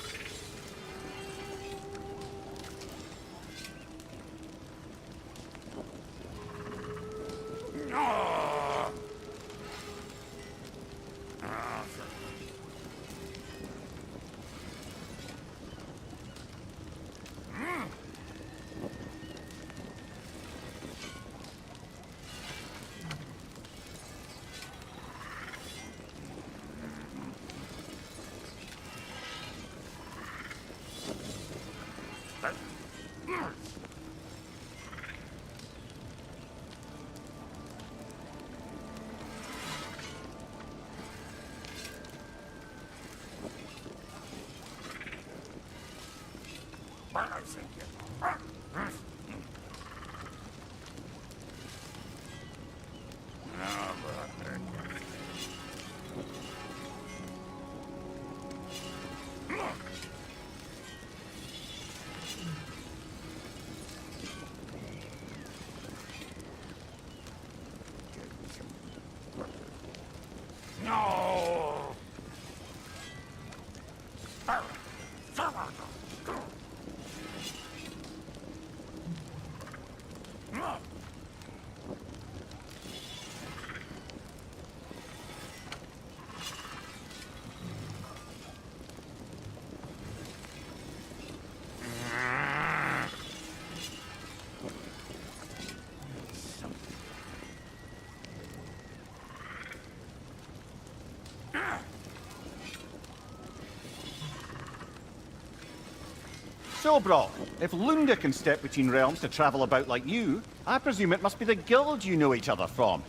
Speaker 6: So, Brock, if Lunda can step between realms to travel about like you, I presume it must be the guild you know each other from.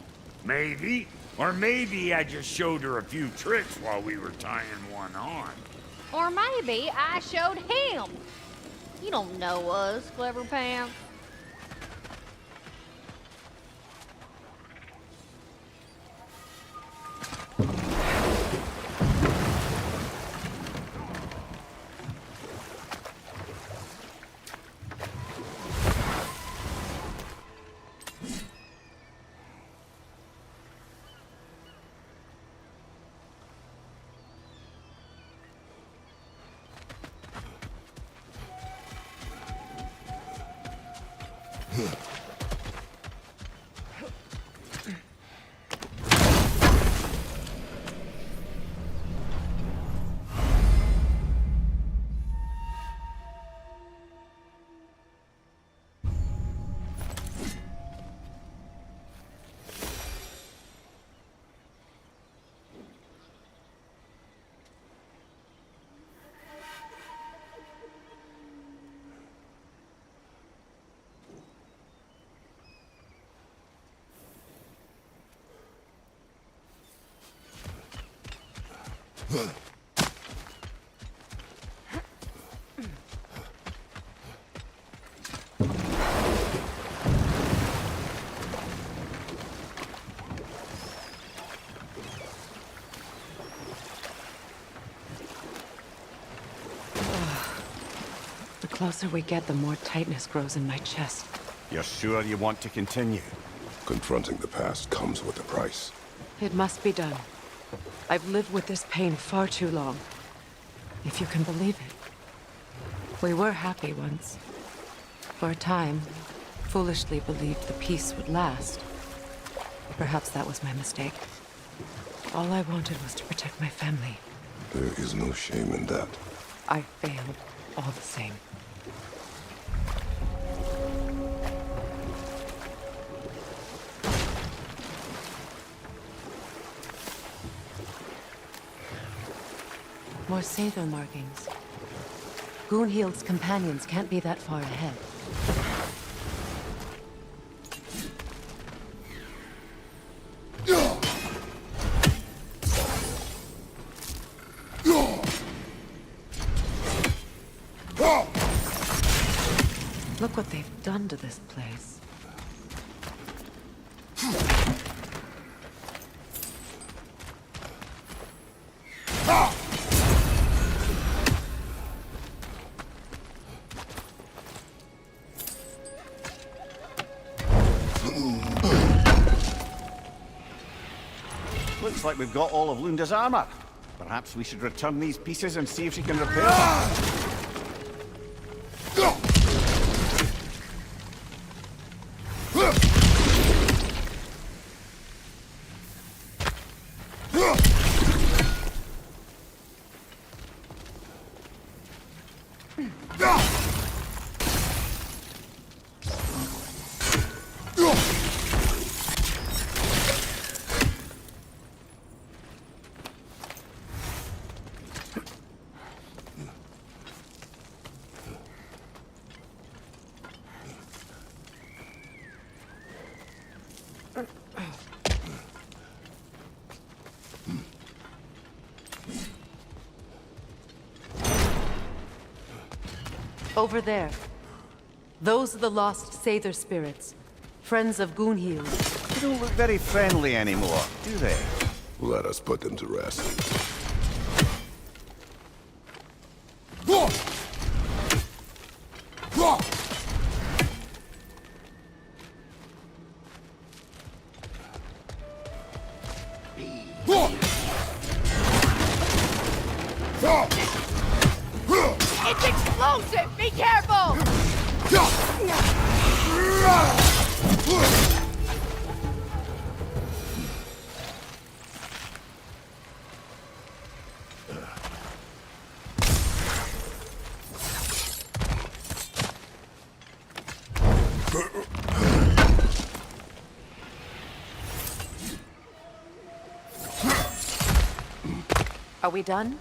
Speaker 5: Maybe. Or maybe I just showed her a few tricks while we were tying one on.
Speaker 7: Or maybe I showed him. You don't know us, Clever Pants.
Speaker 2: The closer we get, the more tightness grows in my chest.
Speaker 6: You're sure you want to continue?
Speaker 3: Confronting the past comes with a price.
Speaker 2: It must be done. I've lived with this pain far too long. If you can believe it. We were happy once. For a time, foolishly believed the peace would last. Perhaps that was my mistake. All I wanted was to protect my family.
Speaker 3: There is no shame in that.
Speaker 2: I failed, all the same. More Sather markings. Goonhield's companions can't be that far ahead. Look what they've done to this place.
Speaker 6: Looks like we've got all of Lunda's armor. Perhaps we should return these pieces and see if she can repair them.
Speaker 2: Over there. Those are the lost Sather spirits. Friends of Goonhield.
Speaker 6: They don't look very friendly anymore, do they?
Speaker 3: Let us put them to rest.
Speaker 1: It's explosive! Be careful!
Speaker 2: Are we done?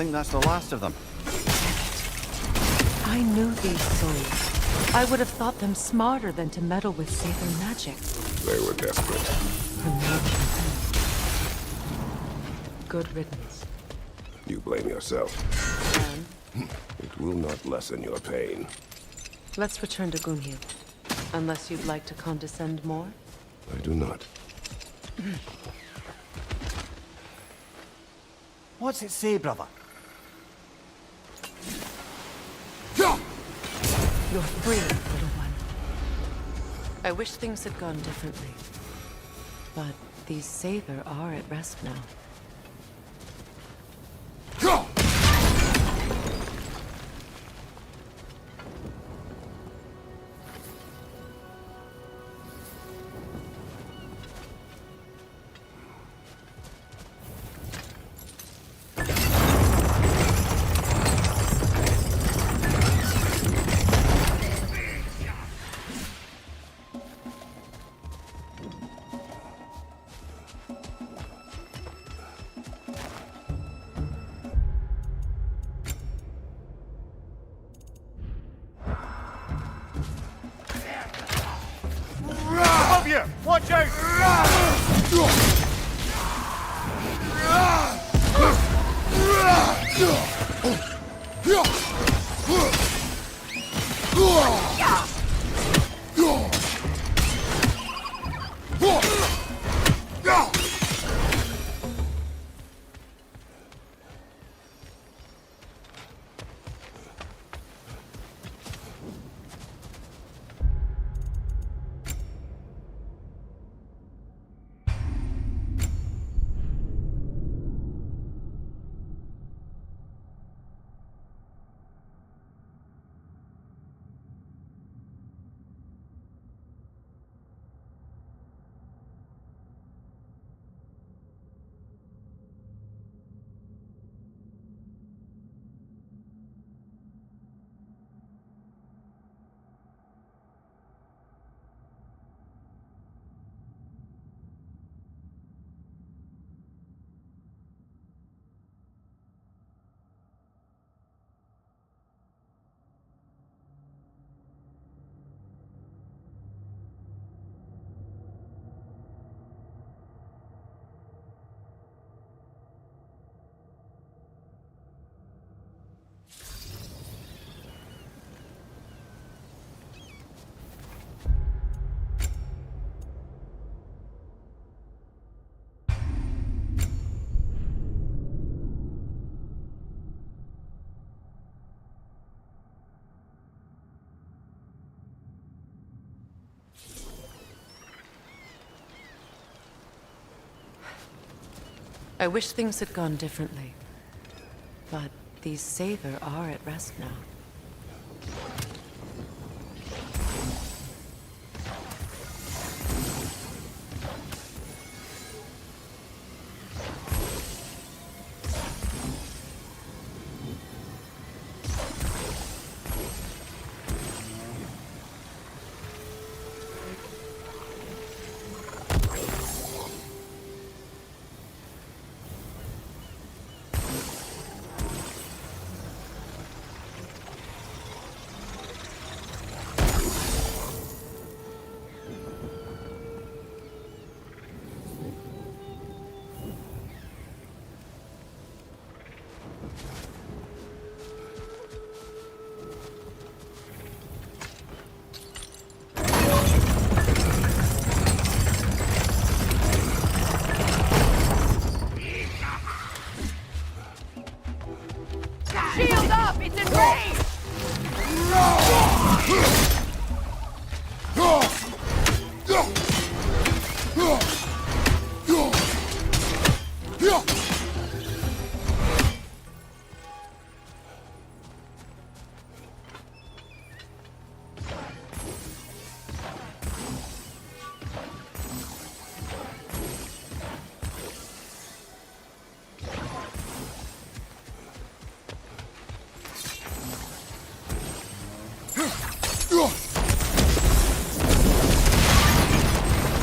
Speaker 6: think that's the last of them.
Speaker 2: I knew these souls. I would have thought them smarter than to meddle with Saber magic.
Speaker 3: They were desperate.
Speaker 2: Good riddance.
Speaker 3: You blame yourself.
Speaker 2: And
Speaker 3: It will not lessen your pain.
Speaker 2: let's return to Gunhild. Unless you'd like to condescend more?
Speaker 3: I do not.
Speaker 6: What's it say, brother?
Speaker 2: You're free, little one. I wish things had gone differently. But these Saber are at rest now.
Speaker 6: Above you! Watch out!
Speaker 2: I wish things had gone differently. But these Saber are at rest now.
Speaker 1: Shield up! It's enraged!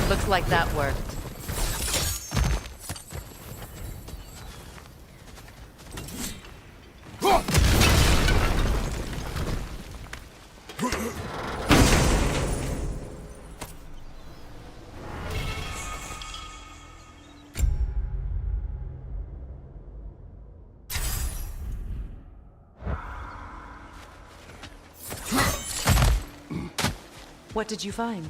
Speaker 2: Looks like that worked. What did you find?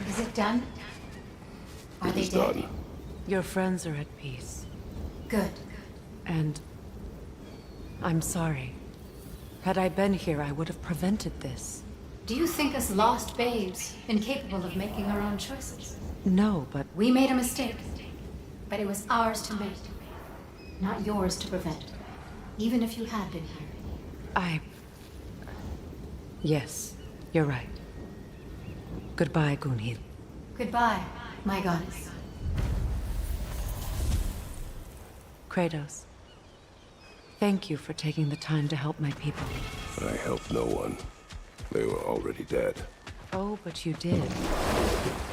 Speaker 10: Is it done? Are they
Speaker 3: It's
Speaker 10: dead?
Speaker 3: done.
Speaker 2: Your friends are at peace.
Speaker 10: Good.
Speaker 2: And I'm sorry. Had I been here, I would have prevented this.
Speaker 10: Do you think us lost babes, incapable of making our own choices?
Speaker 2: No, but
Speaker 10: We made a mistake, but it was ours to make, not yours to prevent. Even if you had been here.
Speaker 2: Yes, you're right. Goodbye, Gunhild.
Speaker 10: Goodbye, my goddess.
Speaker 2: Kratos. Thank you for taking the time to help my people.
Speaker 3: I helped no one. They were already dead.
Speaker 2: Oh, but you did.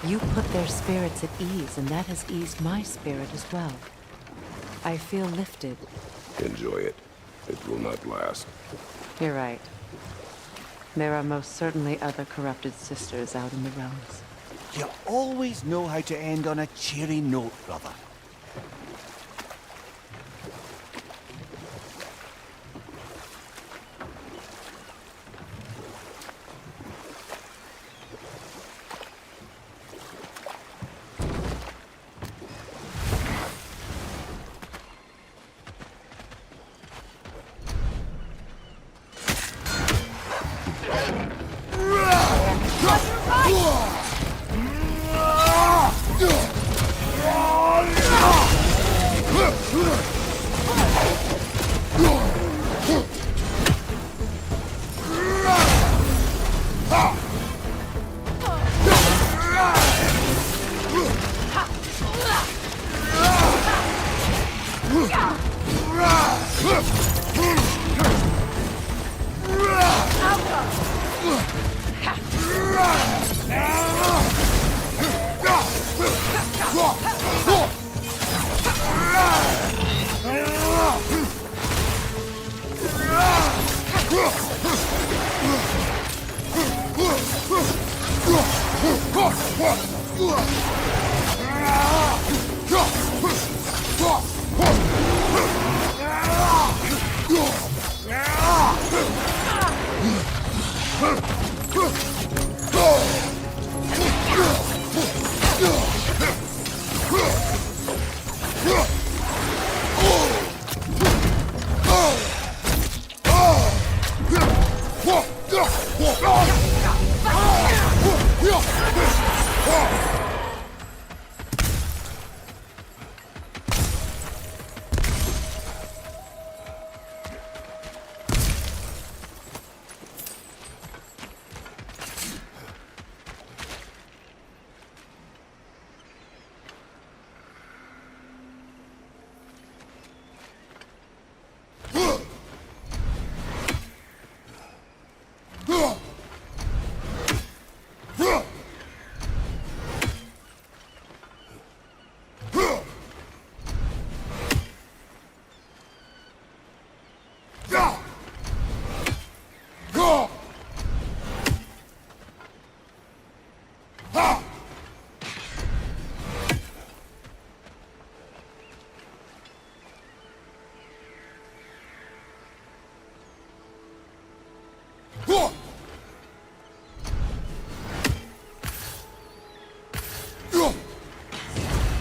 Speaker 2: You put their spirits at ease, and that has eased my spirit as well. I feel lifted.
Speaker 3: Enjoy it. It will not last.
Speaker 2: You're right. There are most certainly other corrupted sisters out in the realms.
Speaker 6: You always know how to end on a cheery note, brother.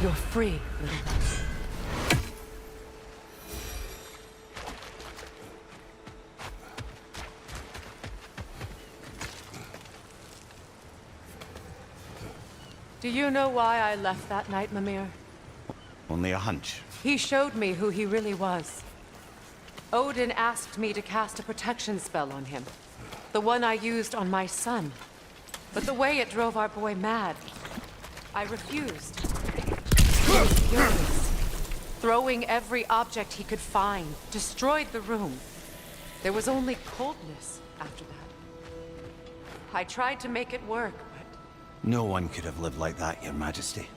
Speaker 2: You're free, little one. Do you know why I left that night, Mimir?
Speaker 6: Only a hunch.
Speaker 2: He showed me who he really was. Odin asked me to cast a protection spell on him. The one I used on my son. But the way it drove our boy mad, I refused. He was furious. Throwing every object he could find, destroyed the room. There was only coldness after that. I tried to make it work, but...
Speaker 6: No one could have lived like that, Your Majesty.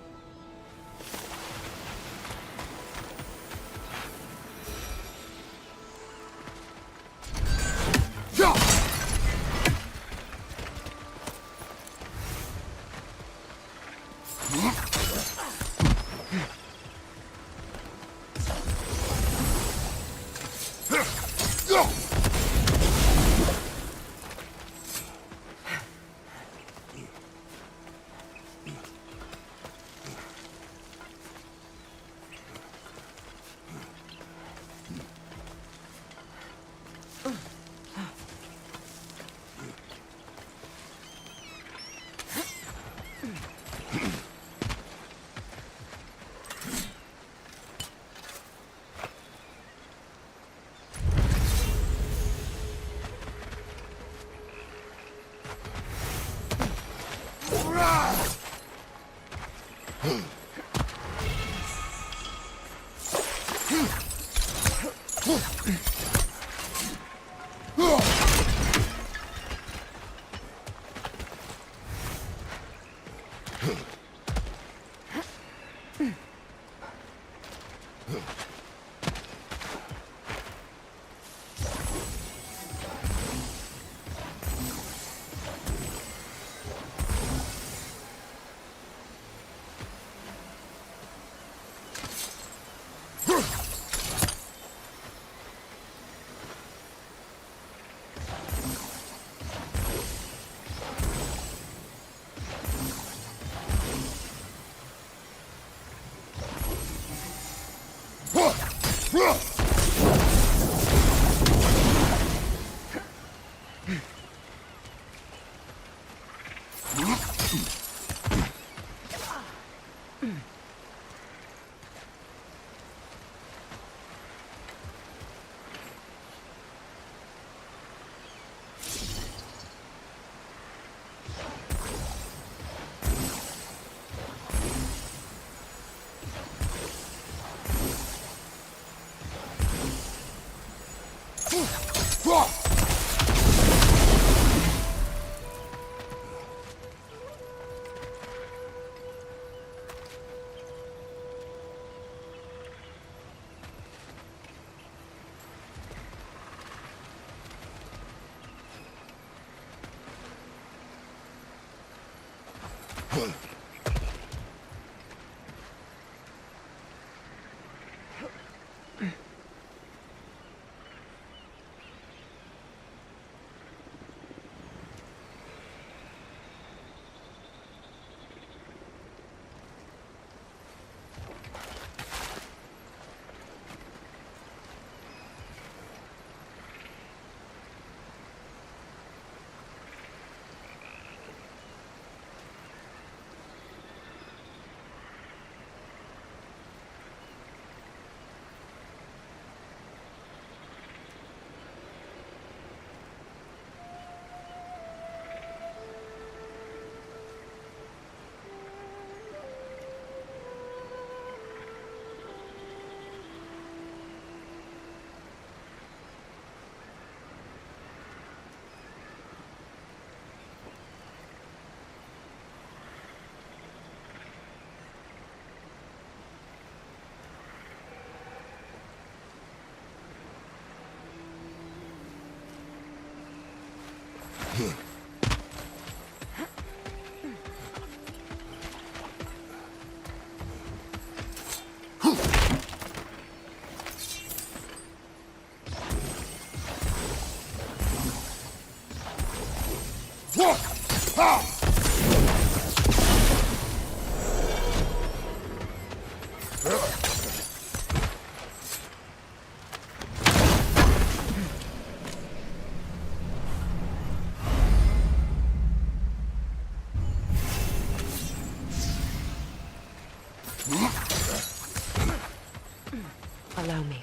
Speaker 2: Allow me.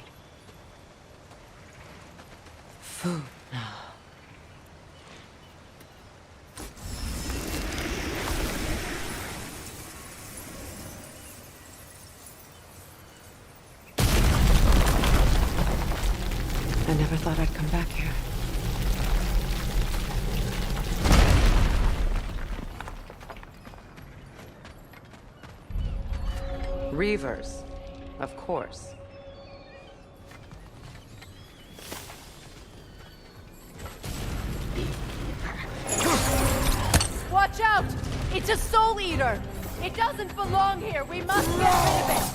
Speaker 2: Food now. I never thought I'd come back here. Reavers, of course.
Speaker 1: Watch out! It's a soul eater! It doesn't belong here! We must get rid of it!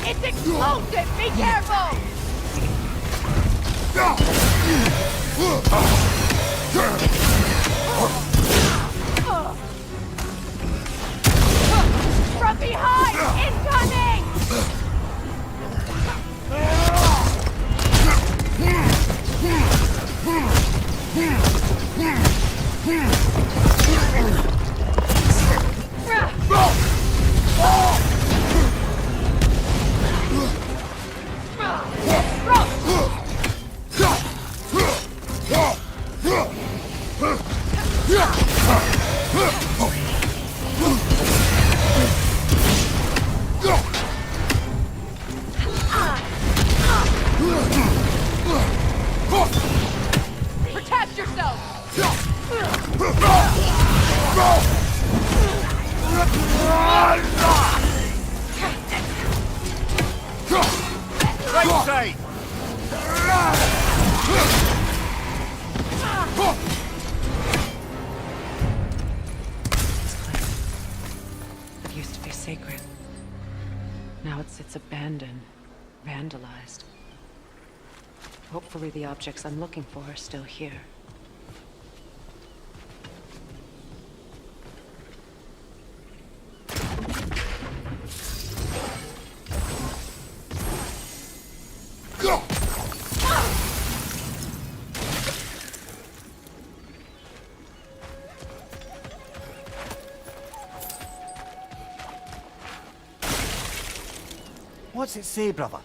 Speaker 1: It's explosive! Be careful! From behind! Incoming! Protect yourself!
Speaker 6: Right side!
Speaker 2: It used to be sacred. Now it sits abandoned, vandalized. Hopefully the objects I'm looking for are still here.
Speaker 6: What's it say, brother?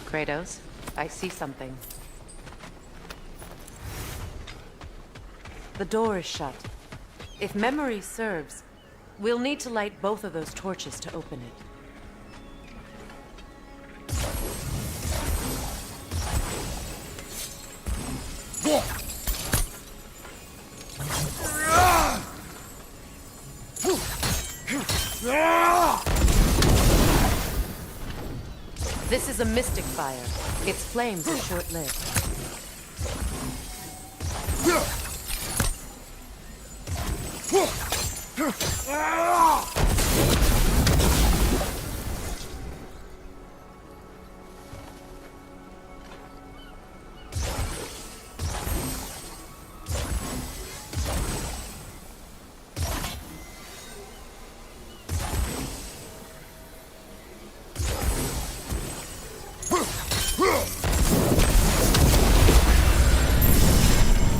Speaker 2: Kratos, I see something. The door is shut. If memory serves, we'll need to light both of those torches to open it. This is a mystic fire. Its flames are short-lived.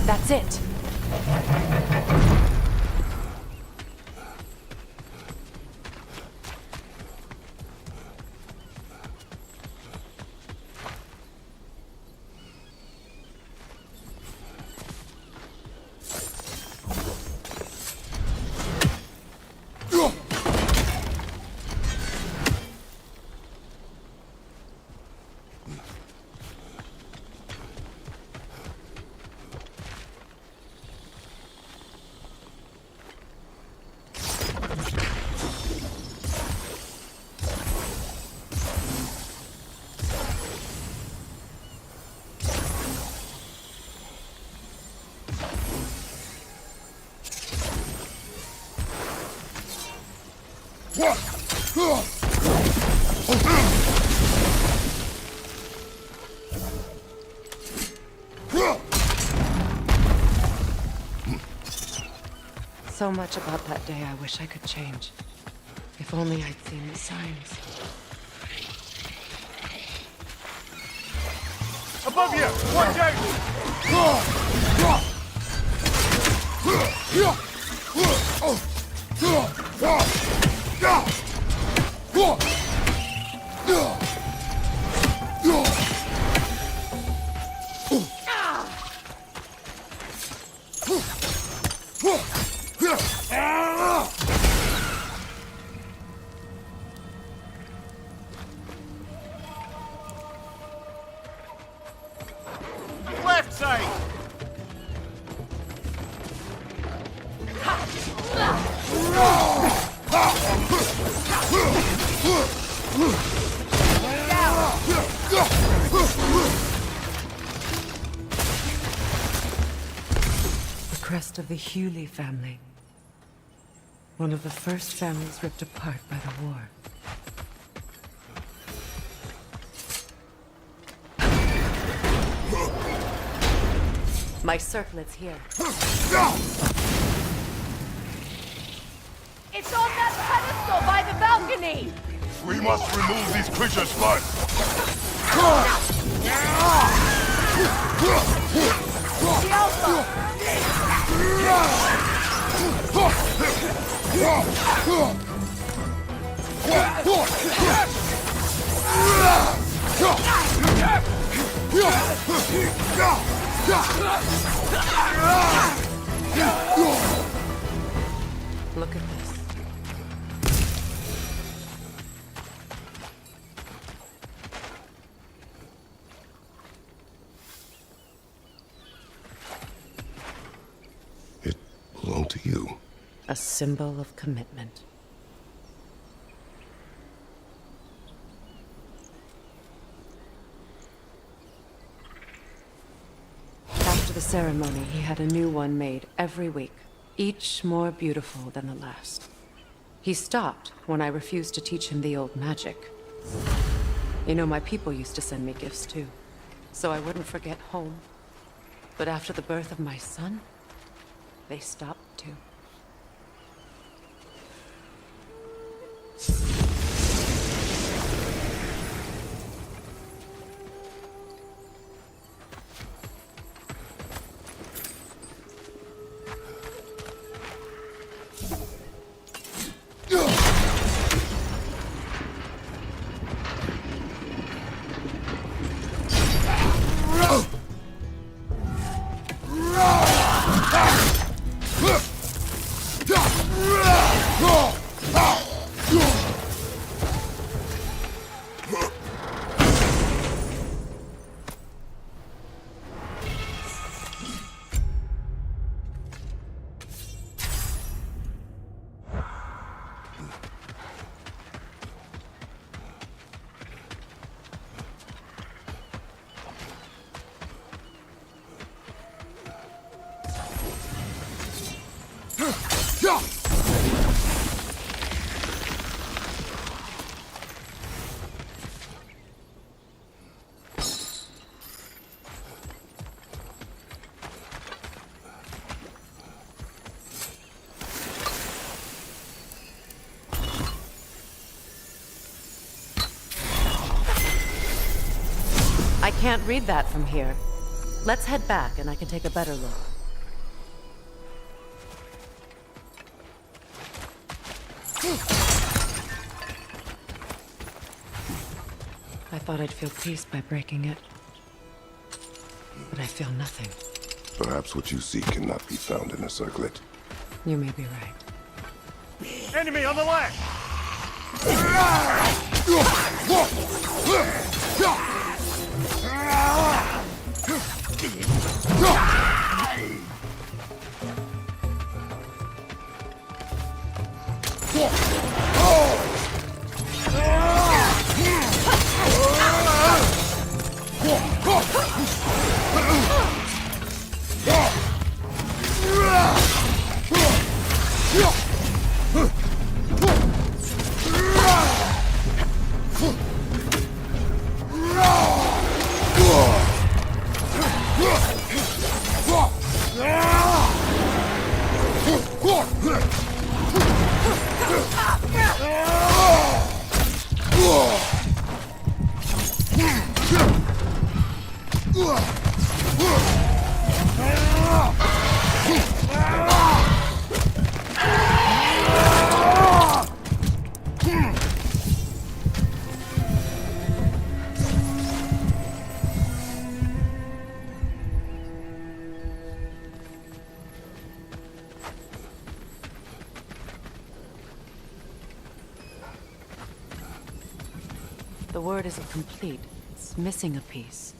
Speaker 2: That's it. So much about that day I wish I could change. If only I'd seen the signs.
Speaker 6: Above you! Watch left side!
Speaker 2: The crest of the Hewley family. One of the first families ripped apart by the war. My circlet's here.
Speaker 1: It's on that pedestal by the balcony!
Speaker 3: We must remove these creatures first.
Speaker 1: The Alpha!
Speaker 2: Look at this.
Speaker 3: It belonged to you.
Speaker 2: A symbol of commitment. After the ceremony, he had a new one made every week, each more beautiful than the last. He stopped when I refused to teach him the old magic. You know, my people used to send me gifts too, so I wouldn't forget home. But after the birth of my son, they stopped too. I can't read that from here. Let's head back and I can take a better look. I thought I'd feel peace by breaking it. But I feel nothing.
Speaker 3: Perhaps what you seek cannot be found in a circlet.
Speaker 2: You may be right.
Speaker 6: Enemy on the left!
Speaker 2: The word isn't complete. It's missing a piece.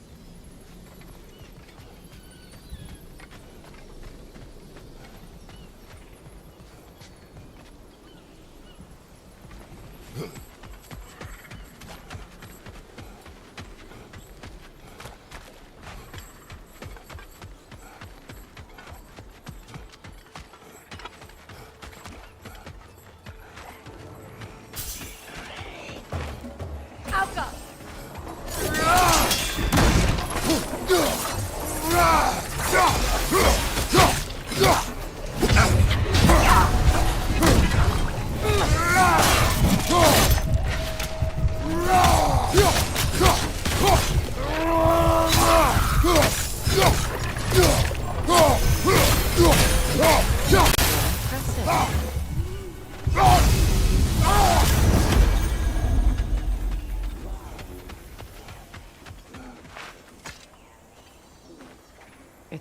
Speaker 1: Alpha!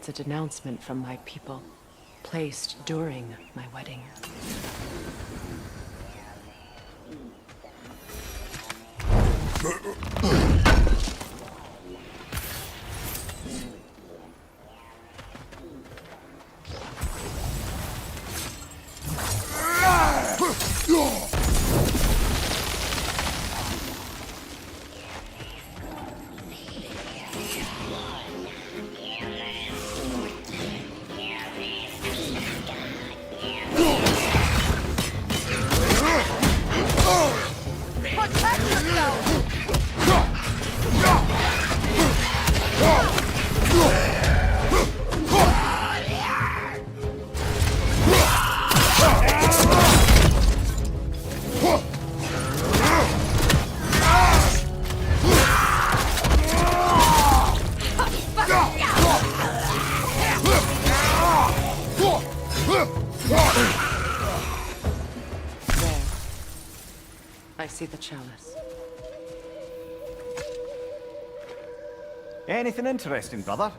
Speaker 2: it's a denouncement from my people, placed during my wedding. I see the chalice.
Speaker 6: Anything interesting, brother?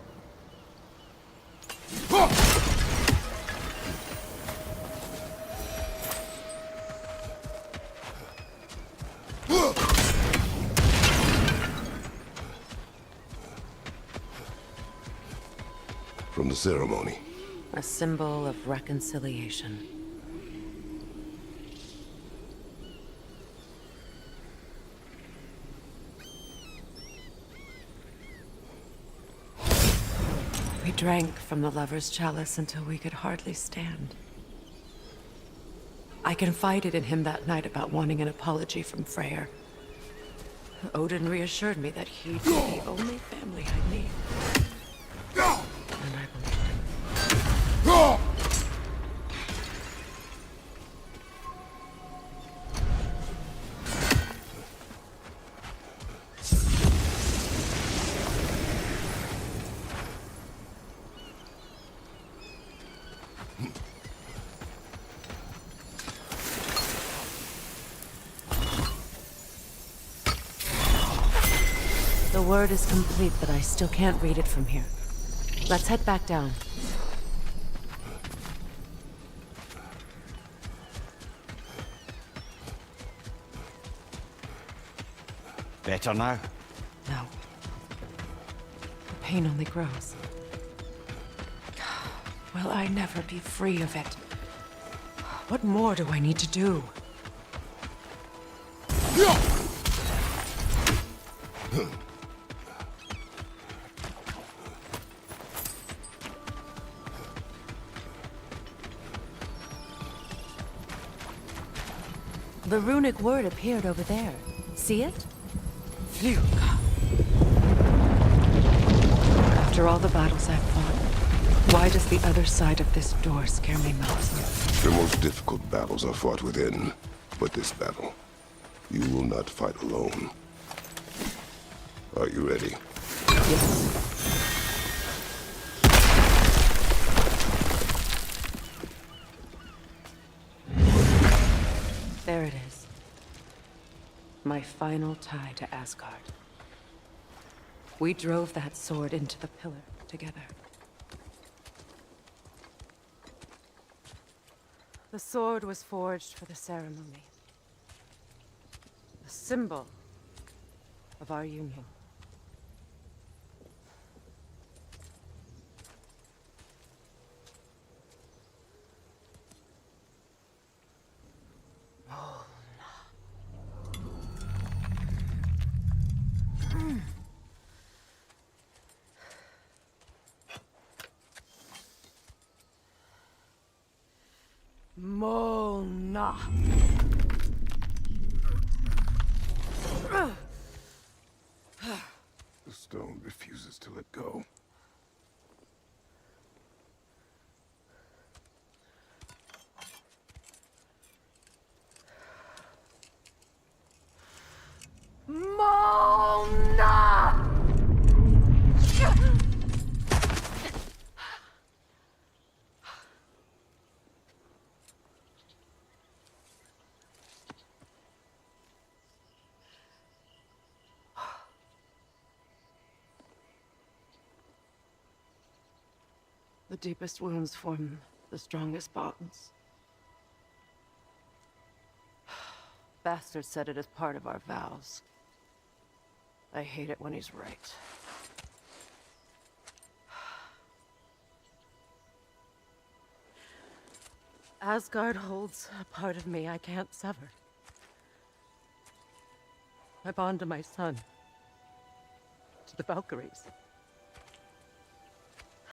Speaker 3: From the ceremony.
Speaker 2: A symbol of reconciliation. We drank from the lover's chalice until we could hardly stand. I confided in him that night about wanting an apology from Freyr. Odin reassured me that he'd be the only family I need. And I believed him. The word is complete, but I still can't read it from here. Let's head back down.
Speaker 6: Better now?
Speaker 2: No. The pain only grows. Will I never be free of it? What more do I need to do? The runic word appeared over there. See it? Phew. After all the battles I've fought, why does the other side of this door scare me most?
Speaker 3: The most difficult battles are fought within, but this battle, you will not fight alone. Are you ready?
Speaker 2: Yes. There it is. My final tie to Asgard. We drove that sword into the pillar together. The sword was forged for the ceremony. A symbol of our union. Mona.
Speaker 3: The stone refuses to let go.
Speaker 1: Mona!
Speaker 2: The deepest wounds form the strongest bonds. Bastard said it as part of our vows. I hate it when he's right. Asgard holds a part of me I can't sever. I bond to my son, to the Valkyries.